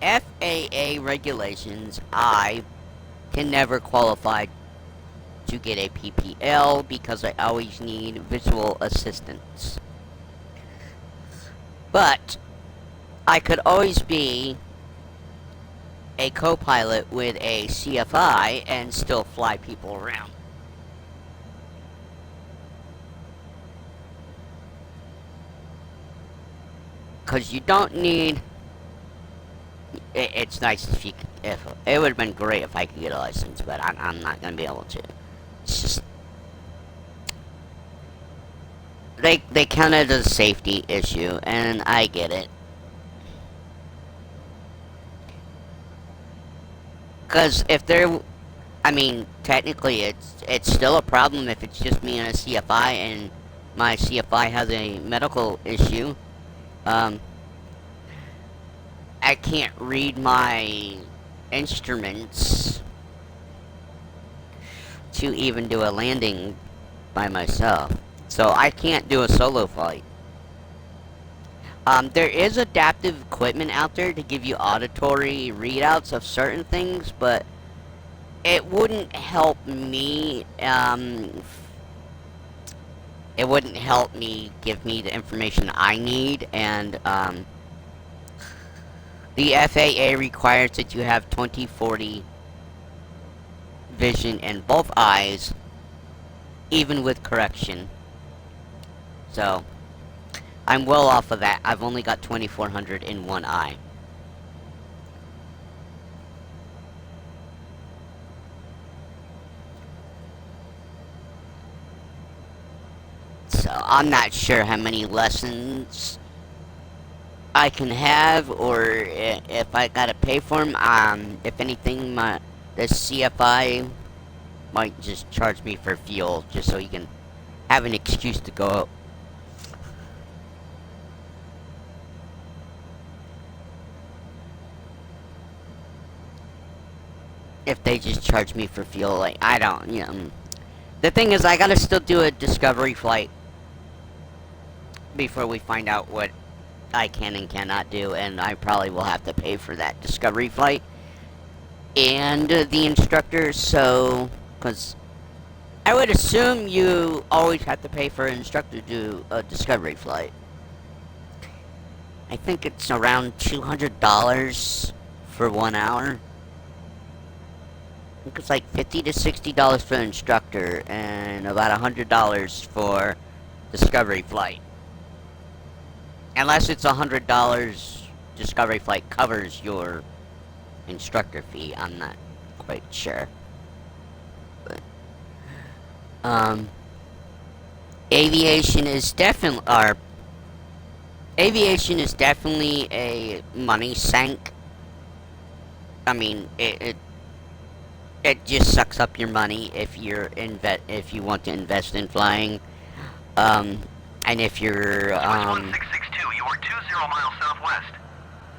Speaker 1: FAA regulations, I can never qualify to get a PPL because I always need visual assistance. But I could always be a co-pilot with a CFI and still fly people around. Because you don't need... It's nice if you could... It would have been great if I could get a license, but I'm not going to be able to. It's just... They count it as a safety issue, and I get it. Because if they're... I mean, technically it's still a problem if it's just me and a CFI, and my CFI has a medical issue. I can't read my instruments to even do a landing by myself. So I can't do a solo flight. There is adaptive equipment out there to give you auditory readouts of certain things, but it wouldn't help me, it wouldn't help me give me the information I need, and, the FAA requires that you have 20/40 vision in both eyes, even with correction. So, I'm well off of that. I've only got 2400 in one eye. So, I'm not sure how many lessons I can have, or if I gotta pay for them. If anything, the CFI might just charge me for fuel, just so he can have an excuse to go up. If they just charge me for fuel, like, I don't, you know. The thing is, I gotta still do a discovery flight before we find out what I can and cannot do, and I probably will have to pay for that discovery flight and the instructor. So, because I would assume you always have to pay for an instructor to do a discovery flight. I think it's around $200 for 1 hour. I think it's like $50 to $60 for the instructor and about $100 for discovery flight. Unless it's $100, discovery flight covers your instructor fee. I'm not quite sure. But, aviation is definitely a money sink. I mean, it just sucks up your money if if you want to invest in flying. And if you're,
Speaker 3: you are 20 miles southwest.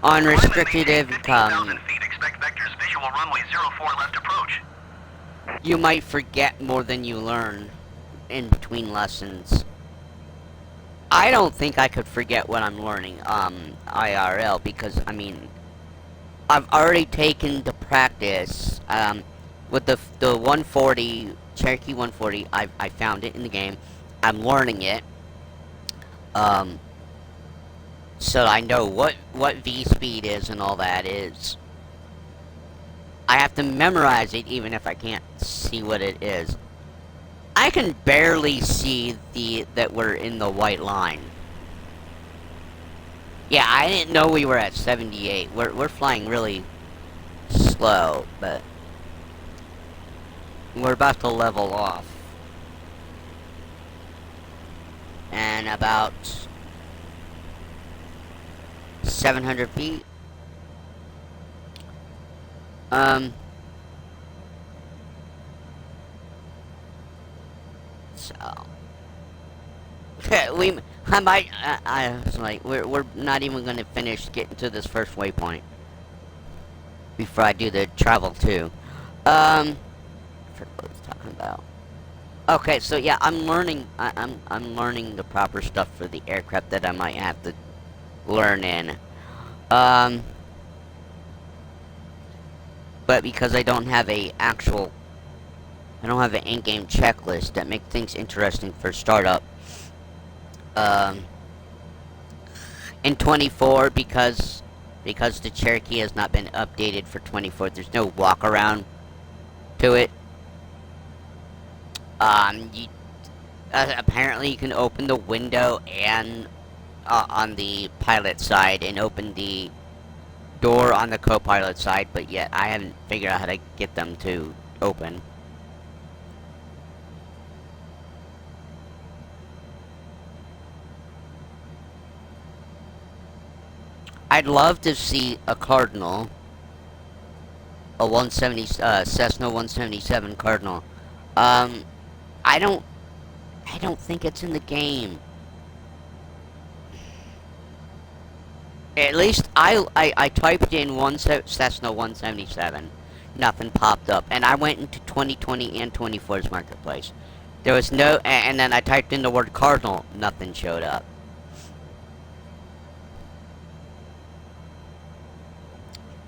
Speaker 1: unrestricted income,
Speaker 3: feet, expect vectors visual runway 04 left approach.
Speaker 1: you might forget more than you learn in between lessons. I don't think I could forget what I'm learning, IRL, because, I mean, I've already taken the practice, with the 140, Cherokee 140, I found it in the game. I'm learning it. So I know what V speed is and all that is. I have to memorize it even if I can't see what it is. I can barely see that we're in the white line. Yeah, I didn't know we were at 78. We're flying really slow, but we're about to level off. And about 700 feet. So I was like, we're not even gonna finish getting to this first waypoint before I do the travel too. I forgot what I was talking about. Okay, so yeah, I'm learning. I'm learning the proper stuff for the aircraft that I might have to learn in. But because I don't have an in-game checklist that makes things interesting for startup. In 24, because the Cherokee has not been updated for 24, there's no walk around to it. Apparently you can open the window and on the pilot side and open the door on the co-pilot side, but yet I haven't figured out how to get them to open. I'd love to see a Cardinal, a 170 Cessna 177 Cardinal. I don't think it's in the game. At least I typed in Cessna 177. Nothing popped up. And I went into 2020 and 24's marketplace. There was no, and then I typed in the word Cardinal. Nothing showed up.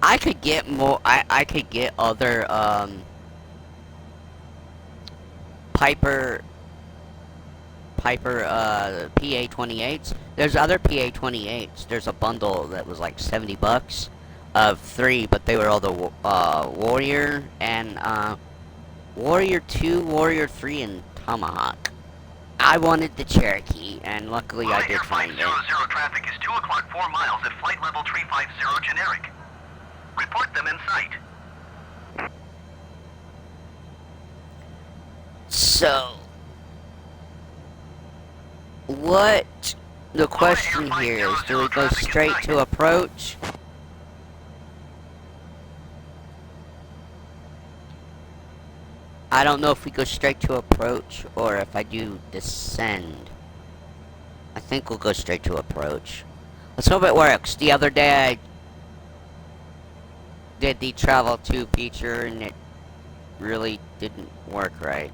Speaker 1: I could get more, I could get other, Piper, PA-28s. There's other PA-28s. There's a bundle that was like $70 of 3, but they were all the Warrior and Warrior 2, Warrior 3, and Tomahawk. I wanted the Cherokee, and luckily I did find it.
Speaker 3: 500 traffic is 2 o'clock 4 miles at flight level 350 generic. Report them in sight.
Speaker 1: So, what the question here is, do we go straight to approach? I don't know if we go straight to approach or if I do descend. I think we'll go straight to approach. Let's hope it works. The other day I did the travel to feature and it really didn't work right.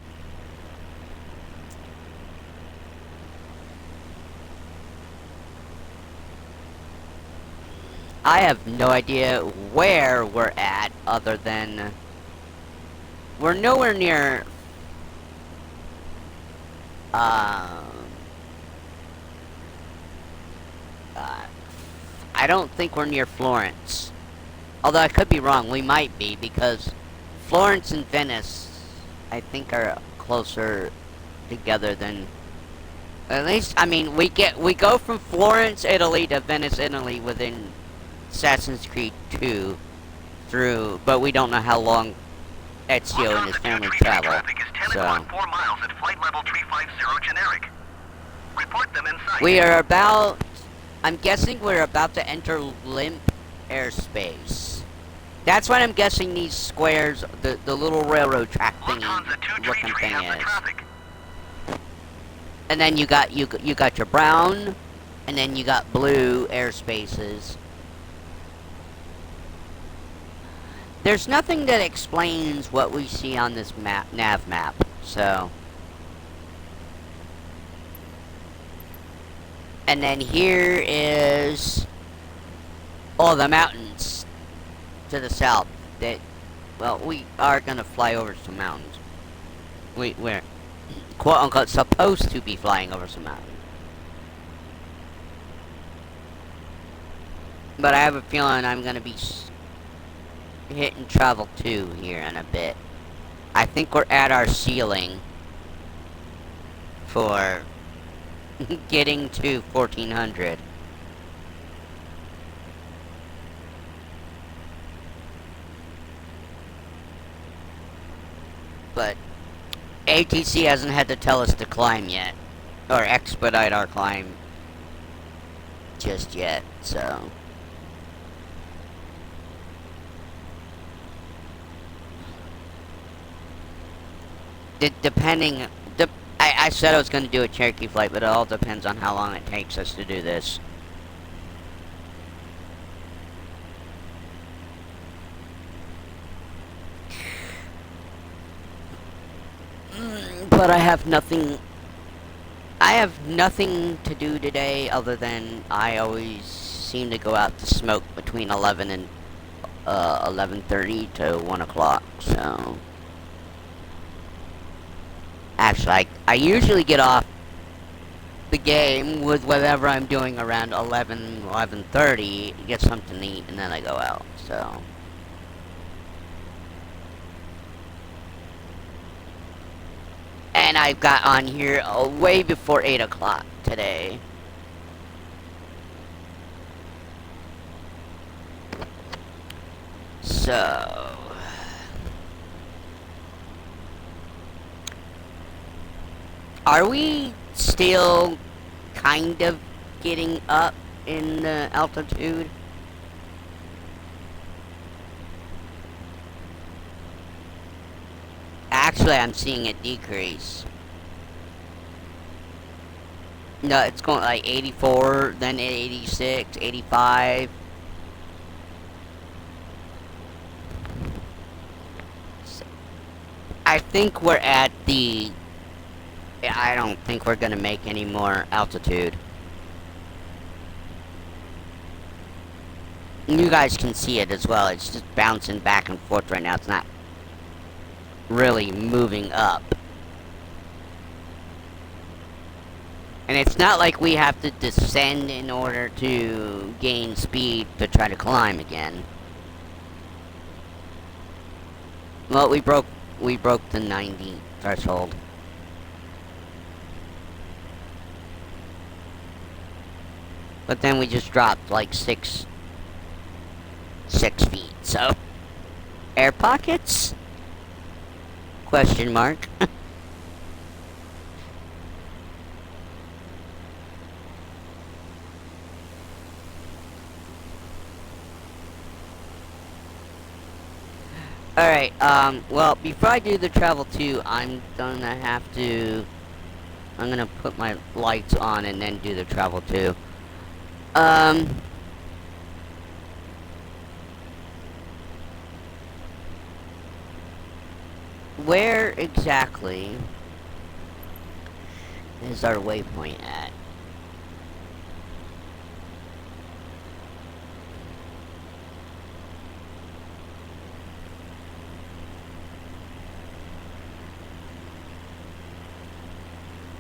Speaker 1: I have no idea where we're at other than we're nowhere near I don't think we're near Florence. Although I could be wrong, we might be, because Florence and Venice, I think, are closer together than... At least, I mean, we go from Florence, Italy to Venice, Italy within Assassin's Creed 2 through... But we don't know how long Ezio and his family travel, so...
Speaker 3: 4 miles at flight level 350 generic. Report them in sight.
Speaker 1: We are about... I'm guessing we're about to enter Limp airspace. That's what I'm guessing these squares, the little railroad track thingy looking thing is. And then you got your brown, and then you got blue airspaces. There's nothing that explains what we see on this map, nav map, so. And then here is all the mountains to the south that, well, we are gonna fly over some mountains. We're quote unquote supposed to be flying over some mountains. But I have a feeling I'm gonna be hitting travel 2 here in a bit. I think we're at our ceiling for getting to 1400. But ATC hasn't had to tell us to climb yet, or expedite our climb just yet, so Depending, I said I was going to do a Cherokee flight, but it all depends on how long it takes us to do this. But I have nothing to do today other than I always seem to go out to smoke between 11 and 11:30 to 1 o'clock, so... Actually, I usually get off the game with whatever I'm doing around 11:30, get something to eat, and then I go out, so... And I got on here way before 8 o'clock today. So... Are we still kind of getting up in the altitude? Actually, I'm seeing it decrease. No, it's going like 84, then 86, 85. I think we're at the... I don't think we're gonna make any more altitude. You guys can see it as well. It's just bouncing back and forth right now. It's not really moving up. And it's not like we have to descend in order to gain speed to try to climb again. Well, we broke the 90 threshold. But then we just dropped like 6 feet, so... Air pockets? Question mark. Alright, well, before I do the travel 2, I'm gonna put my lights on and then do the travel 2. Where exactly is our waypoint at?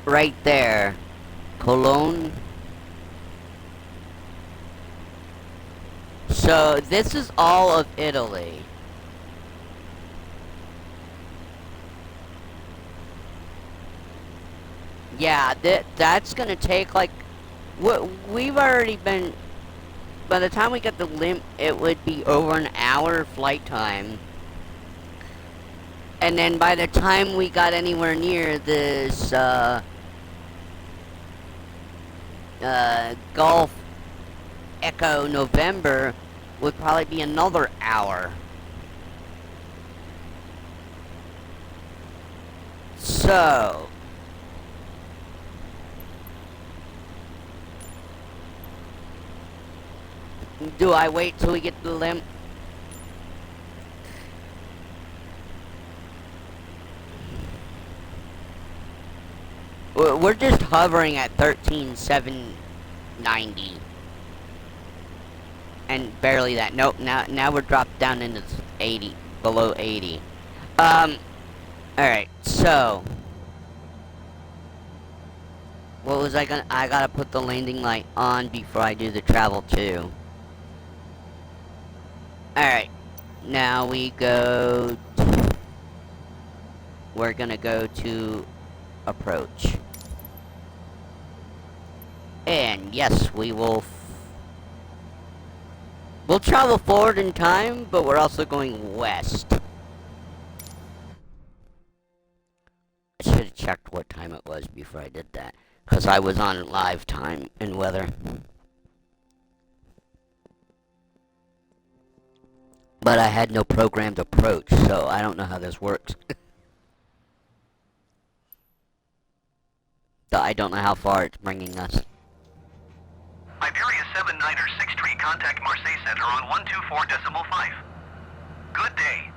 Speaker 1: Right there. Cologne. So, this is all of Italy. Yeah, that's gonna take, like... We've already been... By the time we get the limp, it would be over an hour flight time. And then by the time we got anywhere near this, Gulf Echo November would probably be another hour. So... Do I wait till we get the limp? We're just hovering at 13,790. And barely that. Nope, now we're dropped down into 80, below 80. Alright, so... What was I gotta put the landing light on before I do the travel too. Alright, now we're gonna go to approach. And yes, we'll travel forward in time, but we're also going west. I should have checked what time it was before I did that, because I was on live time and weather. But I had no programmed approach, so I don't know how this works. Though I don't know how far it's bringing us.
Speaker 3: Iberia 79er 63, contact Marseille Center on 124.5. Good day.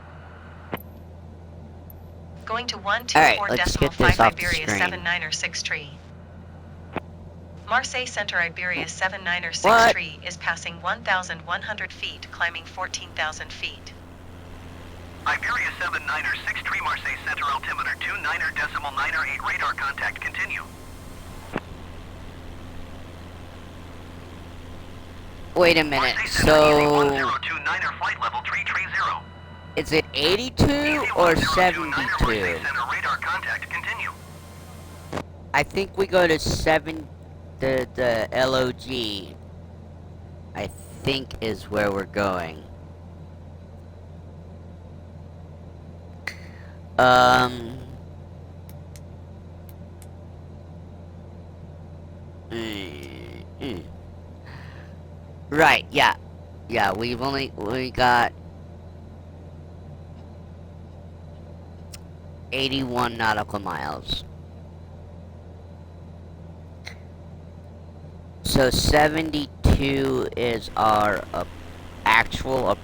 Speaker 2: Going to
Speaker 1: Alright, let's get this
Speaker 2: 124.5
Speaker 1: off the
Speaker 2: Iberia
Speaker 1: screen.
Speaker 2: 79er 63. Marseille Center Iberia 79er
Speaker 1: What?
Speaker 2: 63 is passing 1,100 feet, climbing 14,000 feet.
Speaker 3: Iberia 79er 63, Marseille Center, altimeter 29.98, radar contact, continue.
Speaker 1: Wait a minute,
Speaker 3: Marseille Center, easy
Speaker 1: so...
Speaker 3: 1029er, flight level 330.
Speaker 1: Is it 82 or 72?
Speaker 3: Marseille Center, radar contact, continue.
Speaker 1: I think we go to 7... The LOG, I think, is where we're going. Right, yeah. Yeah, we got 81 nautical miles. So 72 is our actual,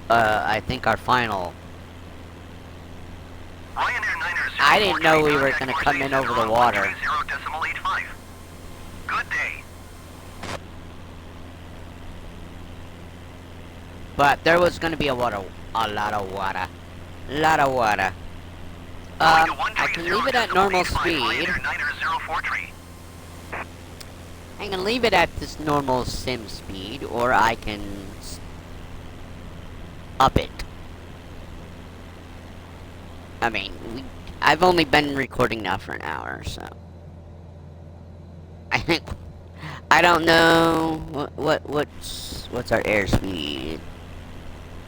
Speaker 1: I think our final. I didn't know we were gonna come in over the water.
Speaker 3: Good day.
Speaker 1: But there was gonna be a lot of water. I can leave it at normal speed. I can leave it at this normal sim speed, or I can up it. I mean, I've only been recording now for an hour, so I think I don't know what's our airspeed.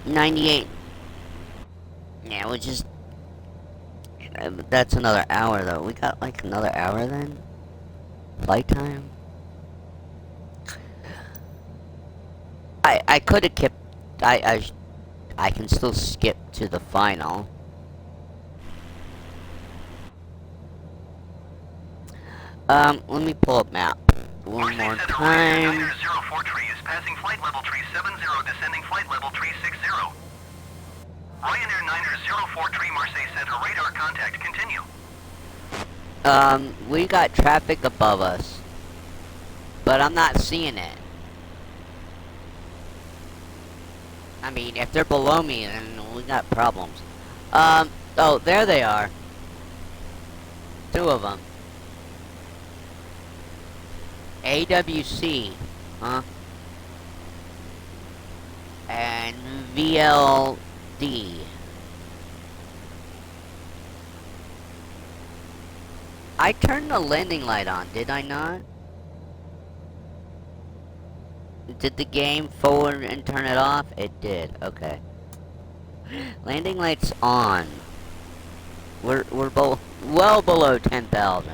Speaker 1: 98. Yeah, we'll just. That's another hour though. We got like another hour then. Flight time. I could have kept. I can still skip to the final. Let me pull up map one more time.
Speaker 3: Ryanair 043 is passing flight level 370, descending flight level 360. Ryanair 9043 Marseille Center, radar contact, continue.
Speaker 1: We got traffic above us, but I'm not seeing it. I mean, if they're below me, then we got problems. Oh, there they are. Two of them. AWC, huh? And VLD. I turned the landing light on, did I not? Did the game forward and turn it off? It did, okay. Landing light's on. We're well below 10,000.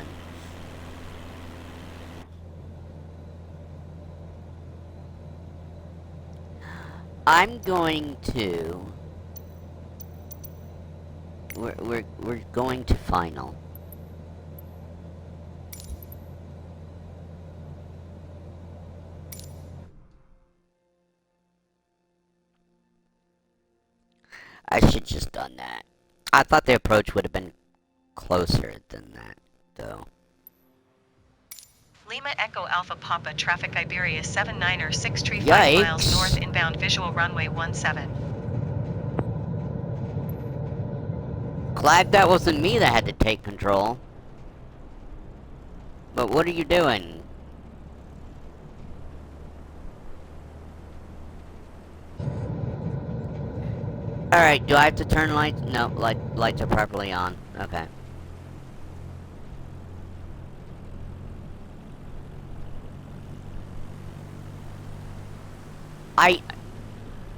Speaker 1: I'm going to. We're going to final. I should just done that. I thought the approach would have been closer than that, though.
Speaker 2: Lima Echo Alpha Papa traffic Iberia 79er 635
Speaker 1: Yikes.
Speaker 2: miles north inbound visual runway 17.
Speaker 1: Glad that wasn't me that had to take control. But what are you doing? Alright, do I have to turn lights? No, lights are properly on. Okay.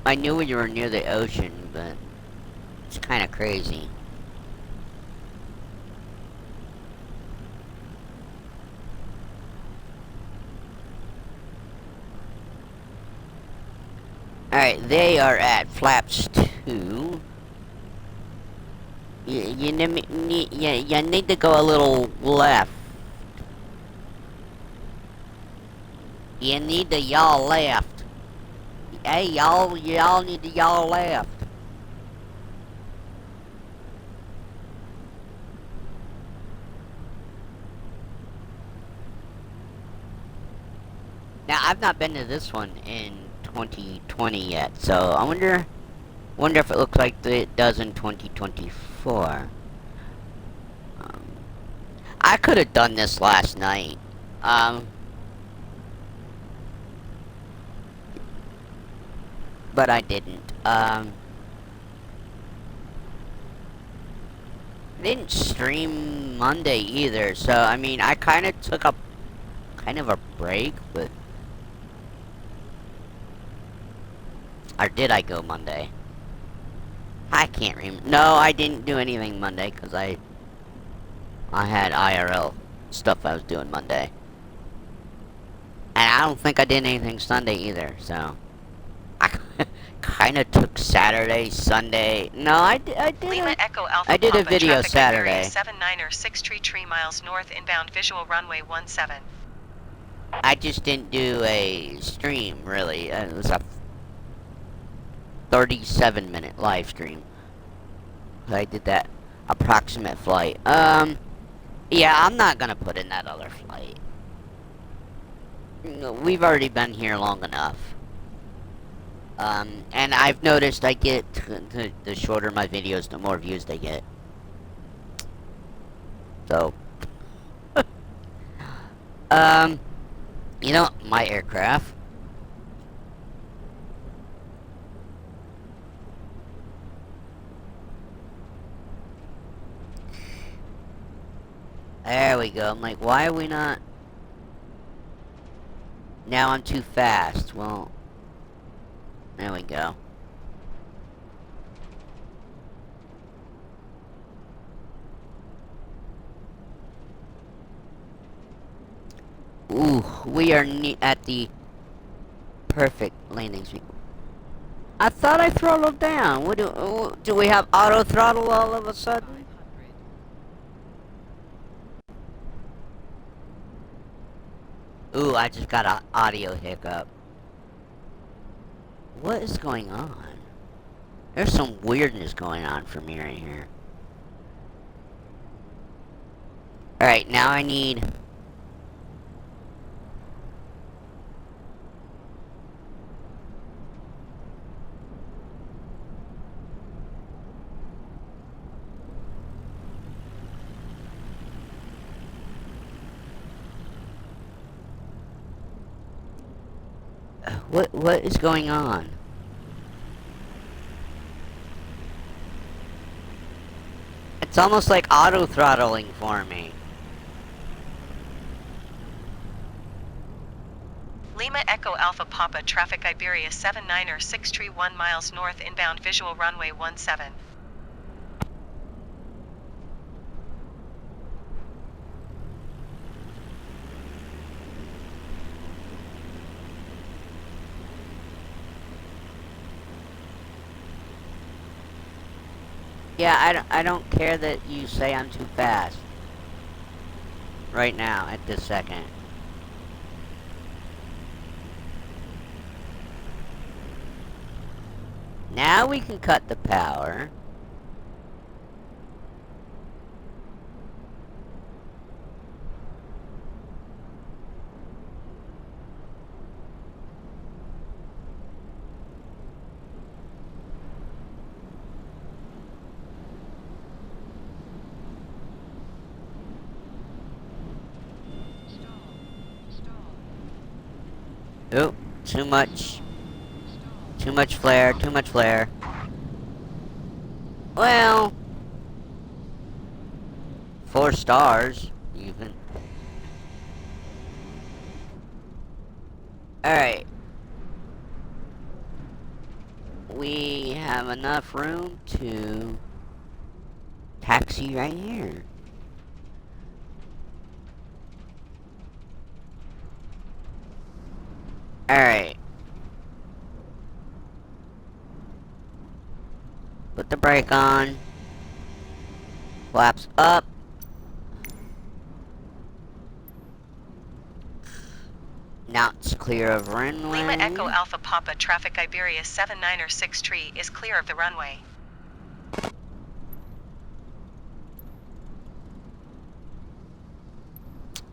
Speaker 1: I knew we were near the ocean, but it's kind of crazy. Alright, they are at flaps 2. You need to go a little left. You need to yaw left. Hey, y'all need to yaw left. Now, I've not been to this one in 2020 yet, so I wonder if it looks like it does in 2024. I could have done this last night. But I didn't. I didn't stream Monday either, so I mean, I kind of took a break, but or did I go Monday? I can't remember. No, I didn't do anything Monday because I had IRL stuff I was doing Monday, and I don't think I did anything Sunday either. So I kind of took Saturday, Sunday. No, I did.
Speaker 2: Lima Echo Alpha
Speaker 1: I did a
Speaker 2: Papa,
Speaker 1: video
Speaker 2: traffic
Speaker 1: Saturday.
Speaker 2: Iberia 79er 6 miles north inbound visual runway 17.
Speaker 1: I just didn't do a stream, really. It was a 37-minute live stream. I did that approximate flight. Yeah, I'm not gonna put in that other flight. We've already been here long enough. And I've noticed I get, the shorter my videos, the more views they get. So, you know, my aircraft. There we go. I'm like, why are we not? Now I'm too fast. Well, there we go. Ooh, we are at the perfect landing speed. I thought I throttled down. What do we have auto throttle all of a sudden? Ooh, I just got an audio hiccup. What is going on? There's some weirdness going on for me right here. Alright, now I need... What is going on? It's almost like auto-throttling for me.
Speaker 2: Lima Echo Alpha Papa, traffic Iberia 79er 6 miles north inbound visual runway 17.
Speaker 1: Yeah, I don't care that you say I'm too fast. Right now, at this second. Now we can cut the power. Oh, too much. Too much flare, too much flare. Well, 4 stars, even. Alright. We have enough room to taxi right here. Alright. Put the brake on. Flaps up. Now it's clear of runway.
Speaker 2: Lima Echo Alpha Papa traffic Iberia 796 tree is clear of the runway.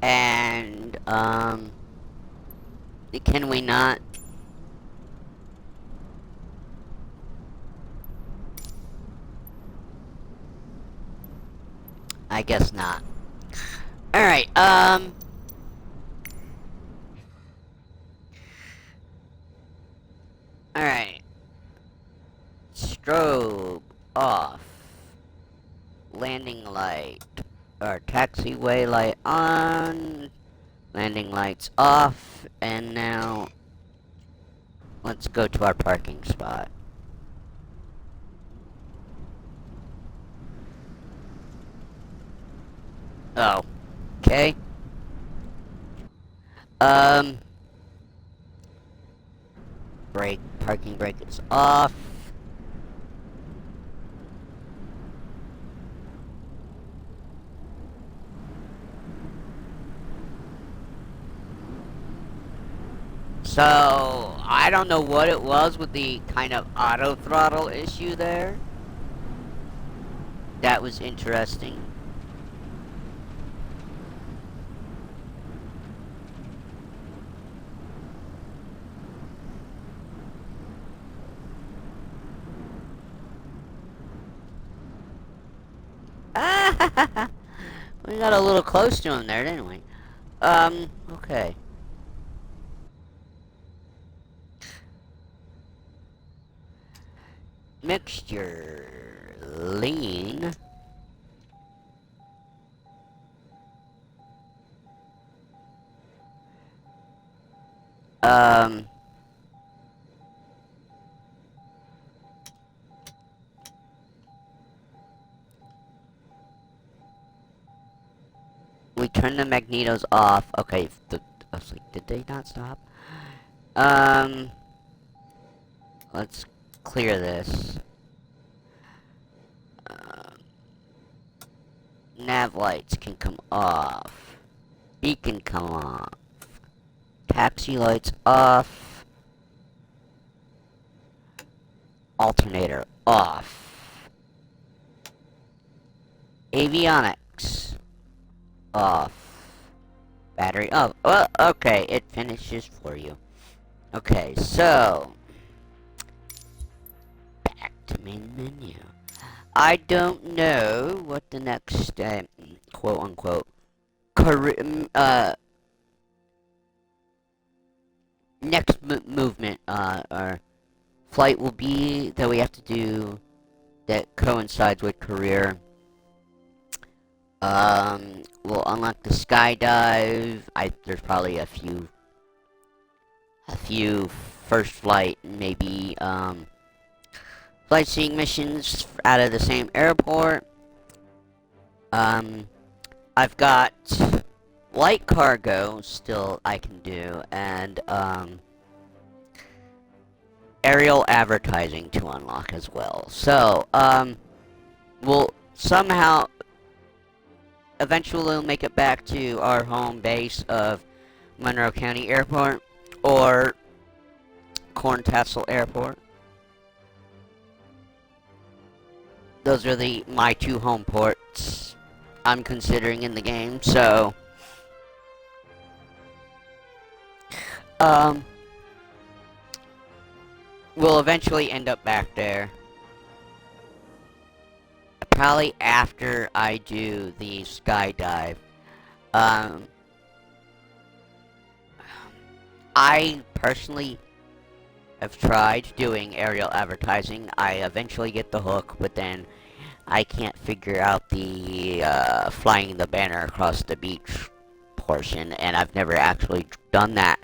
Speaker 1: And, can we not? I guess not. Alright, alright. Strobe off. Landing light. Or taxiway light on. Landing lights off. And now, let's go to our parking spot. Oh. Okay. Brake, parking brake is off. So, I don't know what it was with the kind of auto throttle issue there. That was interesting. We got a little close to him there, didn't we? Okay. Mixture. Lean. We turn the magnetos off. Okay, I was like, did they not stop? Let's clear this. Nav lights can come off. Beacon come off. Taxi lights off. Alternator off. Avionics off. Battery off. Well, okay, it finishes for you. Okay, so back to main menu. I don't know what the next quote unquote next movement or flight will be that we have to do that coincides with career. We'll unlock the skydive. There's probably a few first flight, maybe flight seeing missions out of the same airport. I've got light cargo still I can do, and aerial advertising to unlock as well. So, we'll somehow eventually make it back to our home base of Monroe County Airport or Corntassel Airport. Those are my two home ports I'm considering in the game, so we'll eventually end up back there. Probably after I do the skydive. I personally have tried doing aerial advertising. I eventually get the hook, but then I can't figure out the flying the banner across the beach portion, and I've never actually done that,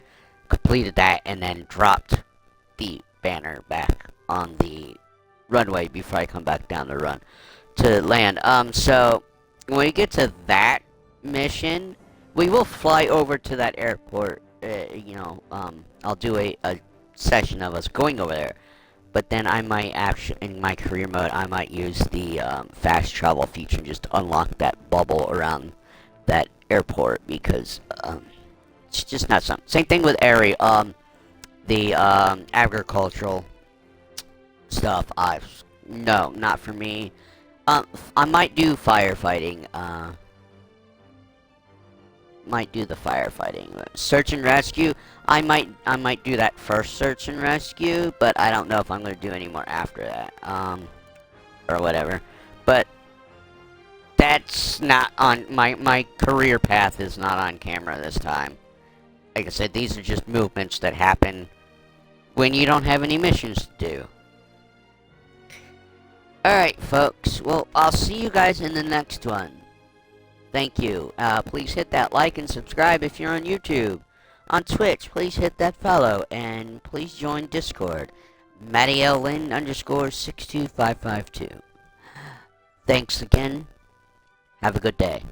Speaker 1: completed that, and then dropped the banner back on the runway before I come back down the run to land. So when we get to that mission, we will fly over to that airport. I'll do a session of us going over there. But then I might actually, in my career mode, I might use the fast travel feature and just unlock that bubble around that airport because it's just not something. Same thing with Airy. The agricultural stuff. No, not for me. I might do firefighting. Might do the firefighting. Search and rescue. I might do that first search and rescue, but I don't know if I'm gonna do any more after that. Or whatever. But that's not on my career path is not on camera this time. Like I said, these are just movements that happen when you don't have any missions to do. Alright, folks. Well, I'll see you guys in the next one. Thank you. Please hit that like and subscribe if you're on YouTube. On Twitch, please hit that follow, and please join Discord. MattyLN _ 62552. Thanks again. Have a good day.